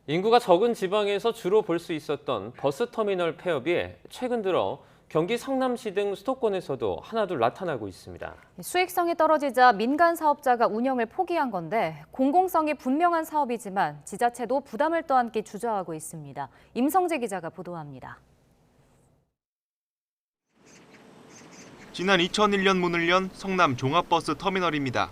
인구가 적은 지방에서 주로 볼 수 있었던 버스터미널 폐업이 최근 들어 경기 성남시 등 수도권에서도 하나둘 나타나고 있습니다. 수익성이 떨어지자 민간 사업자가 운영을 포기한 건데 공공성이 분명한 사업이지만 지자체도 부담을 떠안기 주저하고 있습니다. 임성재 기자가 보도합니다. 지난 2001년 문을 연 성남 종합버스 터미널입니다.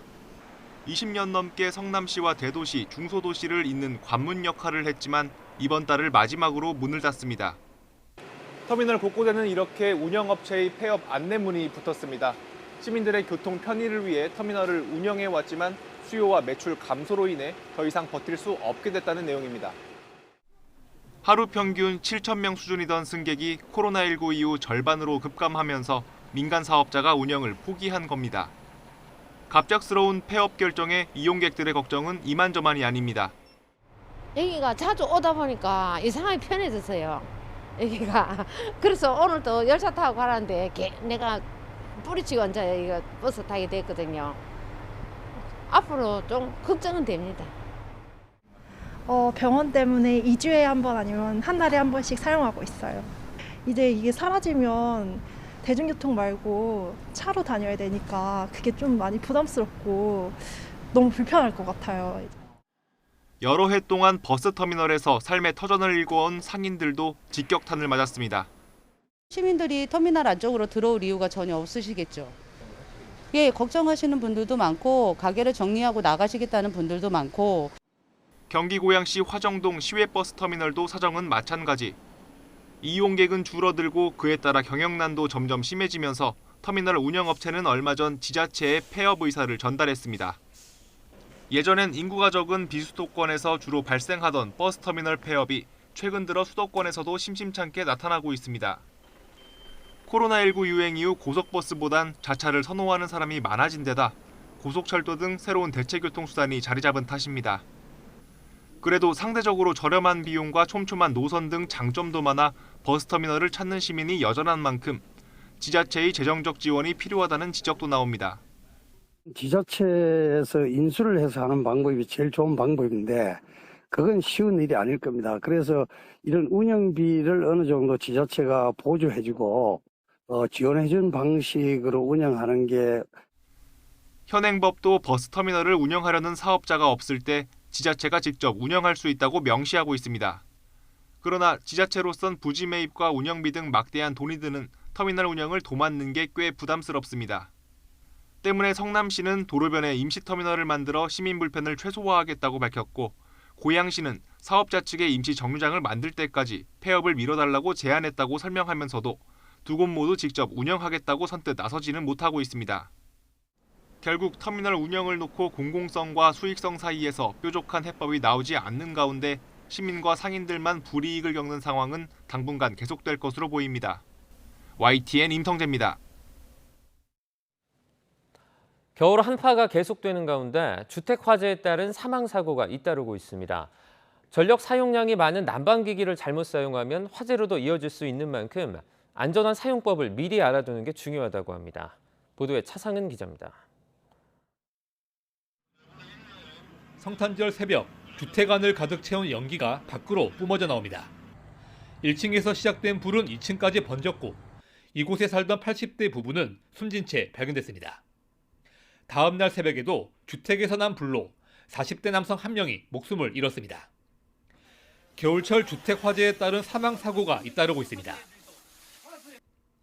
20년 넘게 성남시와 대도시, 중소도시를 잇는 관문 역할을 했지만 이번 달을 마지막으로 문을 닫습니다. 터미널 곳곳에는 이렇게 운영업체의 폐업 안내문이 붙었습니다. 시민들의 교통 편의를 위해 터미널을 운영해왔지만 수요와 매출 감소로 인해 더 이상 버틸 수 없게 됐다는 내용입니다. 하루 평균 7,000명 수준이던 승객이 코로나19 이후 절반으로 급감하면서 민간 사업자가 운영을 포기한 겁니다. 갑작스러운 폐업 결정에 이용객들의 걱정은 이만저만이 아닙니다. 여기가 자주 오다 보니까 이상하게 편해졌어요. 여기가. 그래서 오늘도 열차 타고 가라는데 내가 뿌리치고 앉아 여기가 버스 타게 됐거든요. 앞으로 좀 걱정은 됩니다. 병원 때문에 2주에 한 번 아니면 한 달에 한 번씩 사용하고 있어요. 이제 이게 사라지면 대중교통 말고 차로 다녀야 되니까 그게 좀 많이 부담스럽고 너무 불편할 것 같아요. 여러 해 동안 버스터미널에서 삶의 터전을 일궈온 상인들도 직격탄을 맞았습니다. 시민들이 터미널 안쪽으로 들어올 이유가 전혀 없으시겠죠. 예, 걱정하시는 분들도 많고 가게를 정리하고 나가시겠다는 분들도 많고. 경기 고양시 화정동 시외버스터미널도 사정은 마찬가지. 이용객은 줄어들고 그에 따라 경영난도 점점 심해지면서 터미널 운영업체는 얼마 전 지자체에 폐업 의사를 전달했습니다. 예전엔 인구가 적은 비수도권에서 주로 발생하던 버스터미널 폐업이 최근 들어 수도권에서도 심심찮게 나타나고 있습니다. 코로나19 유행 이후 고속버스보단 자차를 선호하는 사람이 많아진 데다 고속철도 등 새로운 대체교통수단이 자리 잡은 탓입니다. 그래도 상대적으로 저렴한 비용과 촘촘한 노선 등 장점도 많아 버스터미널을 찾는 시민이 여전한 만큼 지자체의 재정적 지원이 필요하다는 지적도 나옵니다. 지자체에서 인수를 해서 하는 방법이 제일 좋은 방법인데 그건 쉬운 일이 아닐 겁니다. 그래서 이런 운영비를 어느 정도 지자체가 보조해주고 지원해준 방식으로 운영하는 게 현행법도 버스터미널을 운영하려는 사업자가 없을 때 지자체가 직접 운영할 수 있다고 명시하고 있습니다. 그러나 지자체로선 부지 매입과 운영비 등 막대한 돈이 드는 터미널 운영을 도맡는 게 꽤 부담스럽습니다. 때문에 성남시는 도로변에 임시터미널을 만들어 시민 불편을 최소화하겠다고 밝혔고, 고양시는 사업자 측의 임시 정류장을 만들 때까지 폐업을 미뤄달라고 제안했다고 설명하면서도 두 곳 모두 직접 운영하겠다고 선뜻 나서지는 못하고 있습니다. 결국 터미널 운영을 놓고 공공성과 수익성 사이에서 뾰족한 해법이 나오지 않는 가운데 시민과 상인들만 불이익을 겪는 상황은 당분간 계속될 것으로 보입니다. YTN 임성재입니다. 겨울 한파가 계속되는 가운데 주택 화재에 따른 사망 사고가 잇따르고 있습니다. 전력 사용량이 많은 난방기기를 잘못 사용하면 화재로도 이어질 수 있는 만큼 안전한 사용법을 미리 알아두는 게 중요하다고 합니다. 보도에 차상은 기자입니다. 성탄절 새벽, 주택 안을 가득 채운 연기가 밖으로 뿜어져 나옵니다. 1층에서 시작된 불은 2층까지 번졌고 이곳에 살던 80대 부부는 숨진 채 발견됐습니다. 다음 날 새벽에도 주택에서 난 불로 40대 남성 1명이 목숨을 잃었습니다. 겨울철 주택 화재에 따른 사망 사고가 잇따르고 있습니다.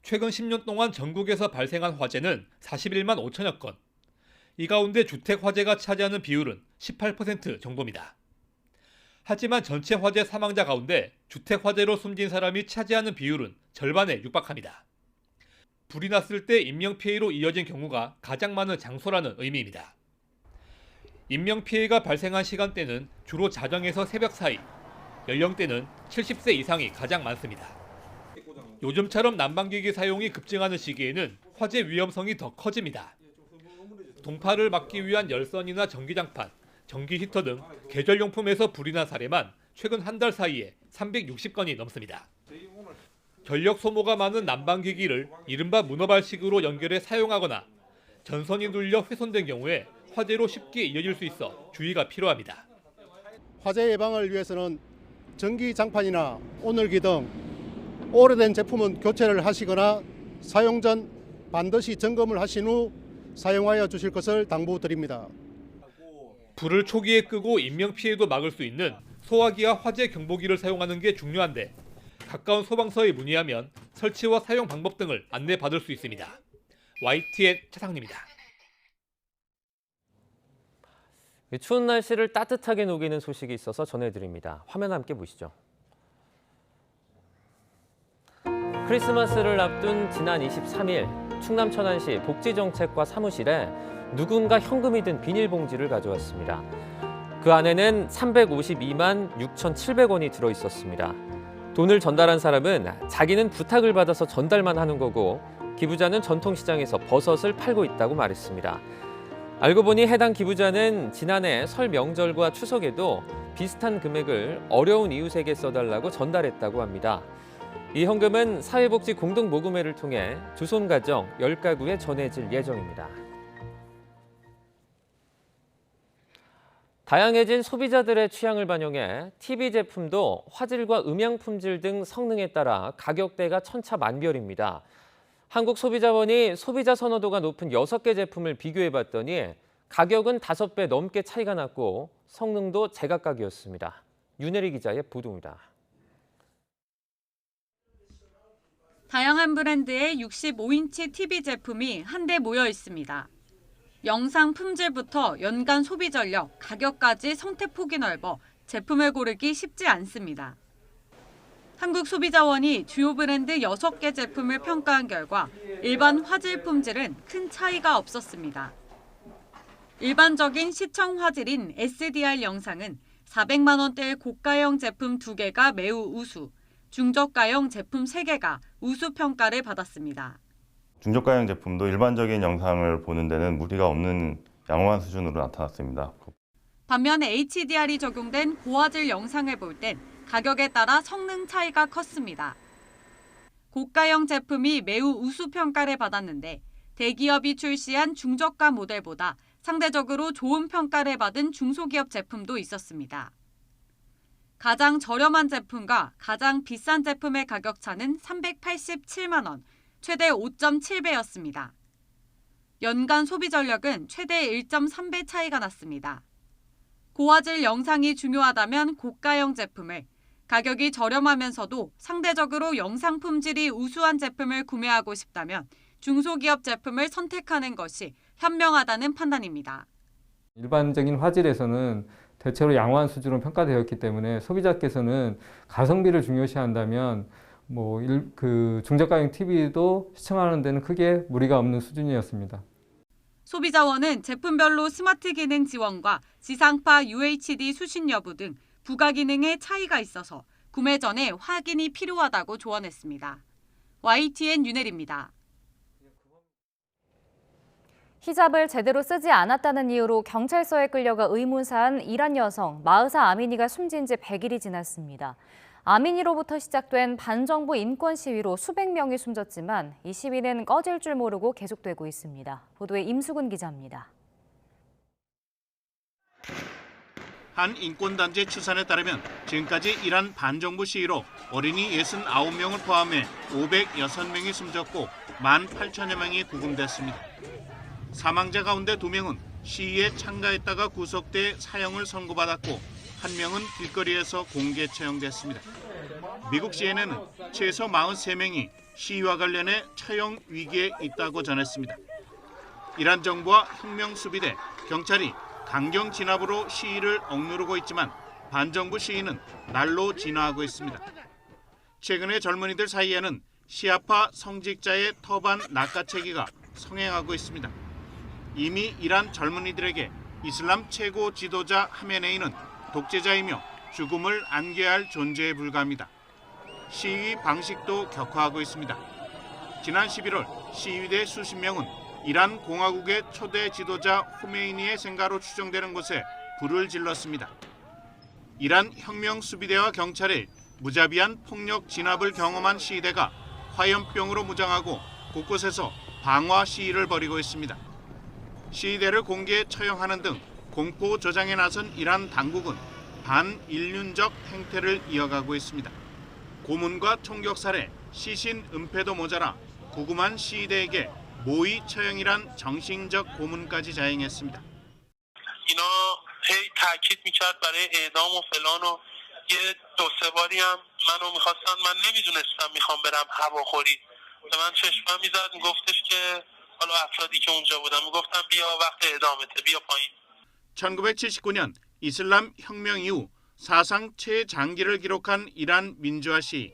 최근 10년 동안 전국에서 발생한 화재는 41만 5천여 건. 이 가운데 주택 화재가 차지하는 비율은 18% 정도입니다. 하지만 전체 화재 사망자 가운데 주택 화재로 숨진 사람이 차지하는 비율은 절반에 육박합니다. 불이 났을 때 인명피해로 이어진 경우가 가장 많은 장소라는 의미입니다. 인명피해가 발생한 시간대는 주로 자정에서 새벽 사이, 연령대는 70세 이상이 가장 많습니다. 요즘처럼 난방기기 사용이 급증하는 시기에는 화재 위험성이 더 커집니다. 동파를 막기 위한 열선이나 전기장판, 전기 히터 등 계절용품에서 불이 난 사례만 최근 한 달 사이에 360건이 넘습니다. 전력 소모가 많은 난방기기를 이른바 문어발식으로 연결해 사용하거나 전선이 눌려 훼손된 경우에 화재로 쉽게 이어질 수 있어 주의가 필요합니다. 화재 예방을 위해서는 전기장판이나 오늘기 등 오래된 제품은 교체를 하시거나 사용 전 반드시 점검을 하신 후 사용하여 주실 것을 당부드립니다. 불을 초기에 끄고 인명피해도 막을 수 있는 소화기와 화재 경보기를 사용하는 게 중요한데 가까운 소방서에 문의하면 설치와 사용 방법 등을 안내받을 수 있습니다. YTN 차상입니다. 추운 날씨를 따뜻하게 녹이는 소식이 있어서 전해드립니다. 화면 함께 보시죠. 크리스마스를 앞둔 지난 23일 충남 천안시 복지정책과 사무실에 누군가 현금이 든 비닐봉지를 가져왔습니다. 그 안에는 352만 6,700원이 들어있었습니다. 돈을 전달한 사람은 자기는 부탁을 받아서 전달만 하는 거고 기부자는 전통시장에서 버섯을 팔고 있다고 말했습니다. 알고 보니 해당 기부자는 지난해 설 명절과 추석에도 비슷한 금액을 어려운 이웃에게 써달라고 전달했다고 합니다. 이 현금은 사회복지 공동모금회를 통해 주손가정 10가구에 전해질 예정입니다. 다양해진 소비자들의 취향을 반영해 TV 제품도 화질과 음향 품질 등 성능에 따라 가격대가 천차만별입니다. 한국소비자원이 소비자 선호도가 높은 6개 제품을 비교해봤더니 가격은 5배 넘게 차이가 났고 성능도 제각각이었습니다. 윤혜리 기자의 보도입니다. 다양한 브랜드의 65인치 TV 제품이 한데 모여 있습니다. 영상 품질부터 연간 소비 전력, 가격까지 선택폭이 넓어 제품을 고르기 쉽지 않습니다. 한국소비자원이 주요 브랜드 6개 제품을 평가한 결과 일반 화질 품질은 큰 차이가 없었습니다. 일반적인 시청 화질인 SDR 영상은 400만 원대의 고가형 제품 2개가 매우 우수, 중저가형 제품 3개가 우수 평가를 받았습니다. 중저가형 제품도 일반적인 영상을 보는 데는 무리가 없는 양호한 수준으로 나타났습니다. 반면 HDR이 적용된 고화질 영상을 볼 땐 가격에 따라 성능 차이가 컸습니다. 고가형 제품이 매우 우수 평가를 받았는데 대기업이 출시한 중저가 모델보다 상대적으로 좋은 평가를 받은 중소기업 제품도 있었습니다. 가장 저렴한 제품과 가장 비싼 제품의 가격 차는 387만 원, 최대 5.7배였습니다. 연간 소비 전력은 최대 1.3배 차이가 났습니다. 고화질 영상이 중요하다면 고가형 제품을, 가격이 저렴하면서도 상대적으로 영상 품질이 우수한 제품을 구매하고 싶다면 중소기업 제품을 선택하는 것이 현명하다는 판단입니다. 일반적인 화질에서는 대체로 양호한 수준으로 평가되었기 때문에 소비자께서는 가성비를 중요시한다면 그 중저가형 TV도 시청하는 데는 크게 무리가 없는 수준이었습니다. 소비자원은 제품별로 스마트 기능 지원과 지상파 UHD 수신 여부 등 부가 기능의 차이가 있어서 구매 전에 확인이 필요하다고 조언했습니다. YTN 윤혜리입니다. 히잡을 제대로 쓰지 않았다는 이유로 경찰서에 끌려가 의문사한 이란 여성 마흐사 아미니가 숨진 지 100일이 지났습니다. 아미니로부터 시작된 반정부 인권 시위로 수백 명이 숨졌지만 이 시위는 꺼질 줄 모르고 계속되고 있습니다. 보도에 임수근 기자입니다. 한 인권단체 추산에 따르면 지금까지 이란 반정부 시위로 어린이 69명을 포함해 506명이 숨졌고 18,000여 명이 구금됐습니다. 사망자 가운데 2명은 시위에 참가했다가 구속돼 사형을 선고받았고 1명은 길거리에서 공개 처형됐습니다. 미국 CNN은 최소 43명이 시위와 관련해 처형 위기에 있다고 전했습니다. 이란 정부와 혁명수비대, 경찰이 강경 진압으로 시위를 억누르고 있지만 반정부 시위는 날로 진화하고 있습니다. 최근에 젊은이들 사이에는 시아파 성직자의 터반 낚아채기가 성행하고 있습니다. 이미 이란 젊은이들에게 이슬람 최고 지도자 하메네이는 독재자이며 죽음을 안겨야 할 존재에 불과합니다. 시위 방식도 격화하고 있습니다. 지난 11월 시위대 수십 명은 이란 공화국의 초대 지도자 호메이니의 생가로 추정되는 곳에 불을 질렀습니다. 이란 혁명수비대와 경찰의 무자비한 폭력 진압을 경험한 시위대가 화염병으로 무장하고 곳곳에서 방화 시위를 벌이고 있습니다. 시위대를 공개 처형하는 등 공포 조장에 나선 이란 당국은 반인륜적 행태를 이어가고 있습니다. 고문과 총격 살해, 시신 은폐도 모자라 구금한 시위대에게 모의 처형이란 정신적 고문까지 자행했습니다. اینا هی تاکید میکرد برای اعدام و فلان و یه دو سه باری هم منو میخواستن من نمیدونستم میخوام برم هواخوری به من چشمم میزد میگفتش که حالا افرادی که اونجا بودن میگفتن بیا وقت اعدامته بیا پایین. 1979년 이슬람 혁명 이후 사상 최장기를 기록한 이란 민주화 시위.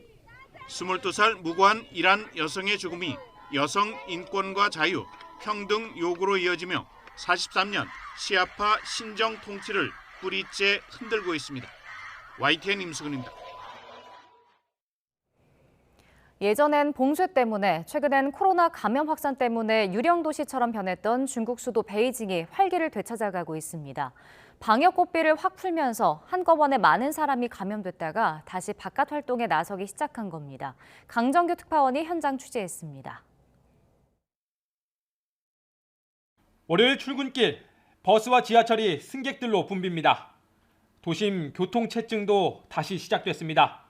22살 무고한 이란 여성의 죽음이 여성 인권과 자유, 평등 요구로 이어지며 43년 시아파 신정 통치를 뿌리째 흔들고 있습니다. YTN 임수근입니다. 예전엔 봉쇄 때문에, 최근엔 코로나 감염 확산 때문에 유령 도시처럼 변했던 중국 수도 베이징이 활기를 되찾아가고 있습니다. 방역 고삐를 확 풀면서 한꺼번에 많은 사람이 감염됐다가 다시 바깥 활동에 나서기 시작한 겁니다. 강정규 특파원이 현장 취재했습니다. 월요일 출근길, 버스와 지하철이 승객들로 붐빕니다. 도심 교통체증도 다시 시작됐습니다.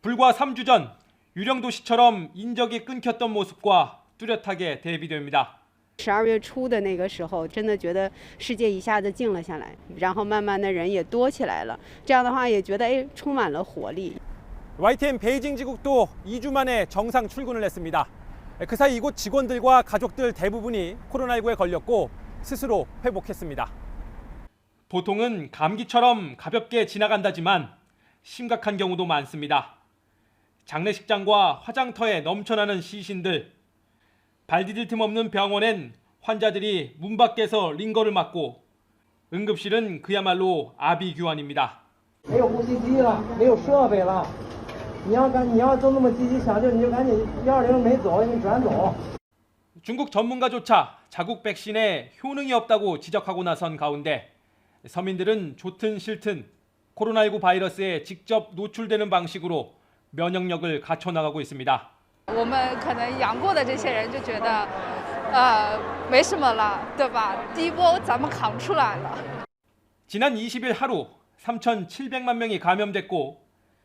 불과 3주 전 유령 도시처럼 인적이 끊겼던 모습과 뚜렷하게 대비됩니다. 12月初的那个时候，真的觉得世界一下子静了下来，然后慢慢的人也多起来了。这样的话也觉得充满了活力。 YTN 베이징 지국도 2주 만에 정상 출근을 했습니다. 그 사이 이곳 직원들과 가족들 대부분이 코로나19에 걸렸고 스스로 회복했습니다. 보통은 감기처럼 가볍게 지나간다지만 심각한 경우도 많습니다. 장례식장과 화장터에 넘쳐나는 시신들. 발 디딜 틈 없는 병원엔 환자들이 문 밖에서 링거를 맞고 응급실은 그야말로 아비규환입니다. 没有呼吸机了，没有设备了。你要真那么积极抢救，你就赶紧120没走，你转走。 중국 전문가조차 자국 백신에 효능이 없다고 지적하고 나선 가운데 서민들은 좋든 싫든 코로나19 바이러스에 직접 노출되는 방식으로 면역력을 갖춰나가고 있습니다. 我们可能阳过的这些人就觉得没什么了，对吧？第一波咱们扛出来了。 지난 20일 하루 3,700만 명이 감염됐고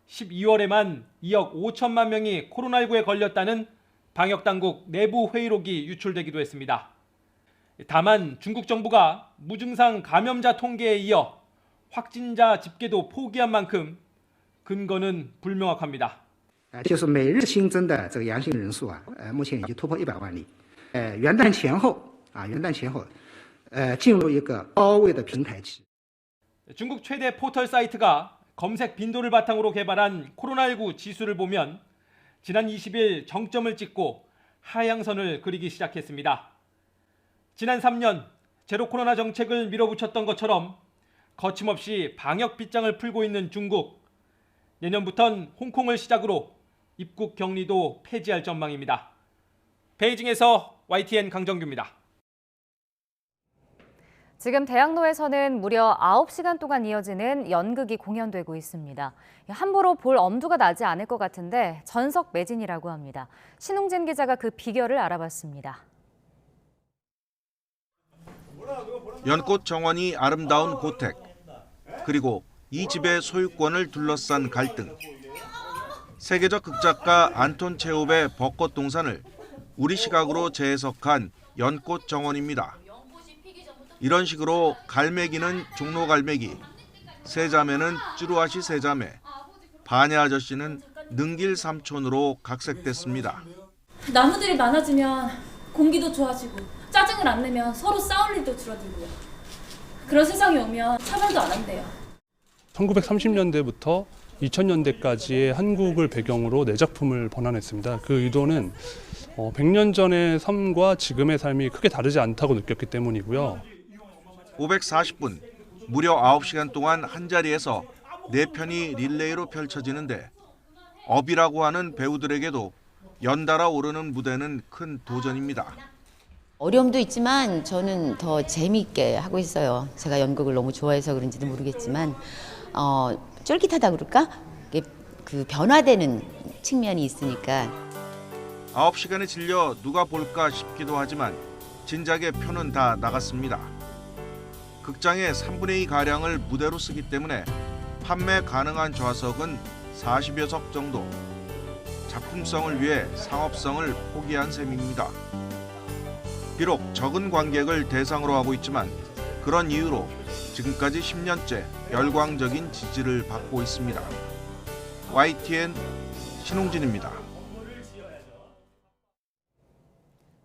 12월에만 2억 5천만 명이 코로나19에 걸렸다는 방역당국 내부 회의록이 유출되기도 했습니다. 다만 중국 정부가 무증상 감염자 통계에 이어 확진자 집계도 포기한 만큼 근거는 불명확합니다. 就是每日新增的这个阳性人数目前已经突破100万例。元旦前后进入一个高位的平台期。 중국 최대 포털 사이트가 검색 빈도를 바탕으로 개발한 코로나19 지수를 보면 지난 20일 정점을 찍고 하향선을 그리기 시작했습니다. 지난 3년 제로 코로나 정책을 밀어붙였던 것처럼 거침없이 방역 빗장을 풀고 있는 중국. 내년부턴 홍콩을 시작으로 입국 격리도 폐지할 전망입니다. 베이징에서 YTN 강정규입니다. 지금 대학로에서는 무려 9시간 동안 이어지는 연극이 공연되고 있습니다. 함부로 볼 엄두가 나지 않을 것 같은데 전석 매진이라고 합니다. 신웅진 기자가 그 비결을 알아봤습니다. 연꽃 정원이 아름다운 고택, 그리고 이 집의 소유권을 둘러싼 갈등. 세계적 극작가 안톤 체홉의 벚꽃 동산을 우리 시각으로 재해석한 연꽃 정원입니다. 이런 식으로 갈매기는 종로 갈매기, 세자매는 찌루아시 세자매, 바냐 아저씨는 능길 삼촌으로 각색됐습니다. 나무들이 많아지면 공기도 좋아지고 짜증을 안 내면 서로 싸울 일도 줄어들고요. 그런 세상이 오면 차별도 안 한대요. 1930년대부터 2000년대까지의 한국을 배경으로 네 작품을 번안했습니다. 그 의도는 100년 전의 삶과 지금의 삶이 크게 다르지 않다고 느꼈기 때문이고요. 540분, 무려 9시간 동안 한자리에서 4편이 릴레이로 펼쳐지는데 업이라고 하는 배우들에게도 연달아 오르는 무대는 큰 도전입니다. 어려움도 있지만 저는 더 재미있게 하고 있어요. 제가 연극을 너무 좋아해서 그런지도 모르겠지만 쫄깃하다 그럴까? 그 변화되는 측면이 있으니까. 9시간에 질려 누가 볼까 싶기도 하지만 진작에 표는 다 나갔습니다. 극장의 3분의 2가량을 무대로 쓰기 때문에 판매 가능한 좌석은 40여 석 정도. 작품성을 위해 상업성을 포기한 셈입니다. 비록 적은 관객을 대상으로 하고 있지만 그런 이유로 지금까지 10년째 열광적인 지지를 받고 있습니다. YTN 신홍진입니다.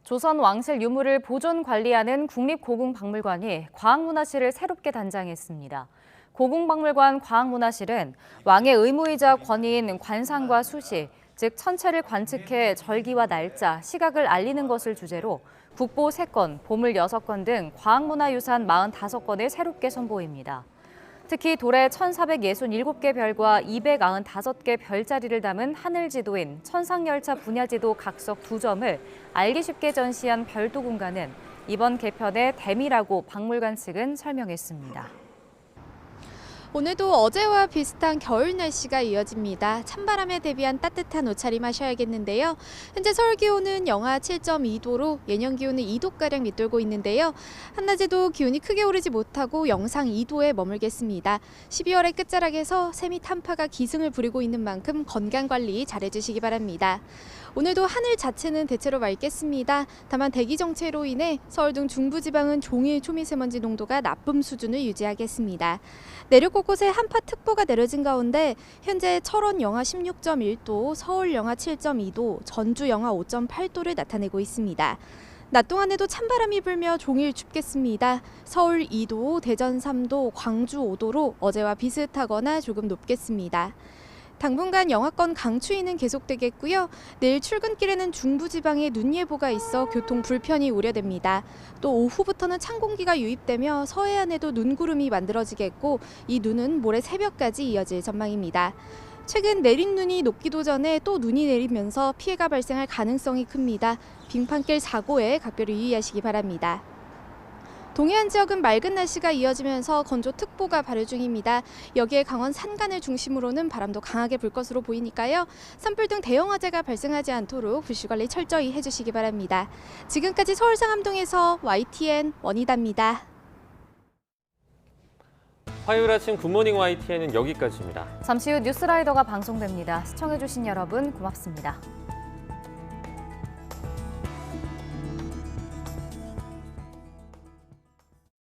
조선 왕실 유물을 보존 관리하는 국립고궁박물관이 과학문화실을 새롭게 단장했습니다. 고궁박물관 과학문화실은 왕의 의무이자 권위인 관상과 수시, 즉 천체를 관측해 절기와 날짜, 시각을 알리는 것을 주제로 국보 3건, 보물 6건 등 과학문화유산 45건을 새롭게 선보입니다. 특히 돌에 1,467개 별과 295개 별자리를 담은 하늘지도인 천상열차 분야지도 각석 2점을 알기 쉽게 전시한 별도 공간은 이번 개편의 대미라고 박물관 측은 설명했습니다. 오늘도 어제와 비슷한 겨울 날씨가 이어집니다. 찬바람에 대비한 따뜻한 옷차림 하셔야겠는데요. 현재 서울 기온은 영하 7.2도로 예년 기온은 2도가량 밑돌고 있는데요. 한낮에도 기온이 크게 오르지 못하고 영상 2도에 머물겠습니다. 12월의 끝자락에서 세미 한파가 기승을 부리고 있는 만큼 건강관리 잘해주시기 바랍니다. 오늘도 하늘 자체는 대체로 맑겠습니다. 다만 대기 정체로 인해 서울 등 중부지방은 종일 초미세먼지 농도가 나쁨 수준을 유지하겠습니다. 내륙 곳곳에 한파특보가 내려진 가운데 현재 철원 영하 16.1도, 서울 영하 7.2도, 전주 영하 5.8도를 나타내고 있습니다. 낮 동안에도 찬바람이 불며 종일 춥겠습니다. 서울 2도, 대전 3도, 광주 5도로 어제와 비슷하거나 조금 높겠습니다. 당분간 영하권 강추위는 계속되겠고요. 내일 출근길에는 중부지방에 눈 예보가 있어 교통 불편이 우려됩니다. 또 오후부터는 찬 공기가 유입되며 서해안에도 눈구름이 만들어지겠고 이 눈은 모레 새벽까지 이어질 전망입니다. 최근 내린 눈이 녹기도 전에 또 눈이 내리면서 피해가 발생할 가능성이 큽니다. 빙판길 사고에 각별히 유의하시기 바랍니다. 동해안 지역은 맑은 날씨가 이어지면서 건조특보가 발효 중입니다. 여기에 강원 산간을 중심으로는 바람도 강하게 불 것으로 보이니까요. 산불 등 대형 화재가 발생하지 않도록 불씨관리 철저히 해주시기 바랍니다. 지금까지 서울 상암동에서 YTN 원희다입니다. 화요일 아침 굿모닝 YTN은 여기까지입니다. 잠시 후 뉴스라이더가 방송됩니다. 시청해주신 여러분 고맙습니다.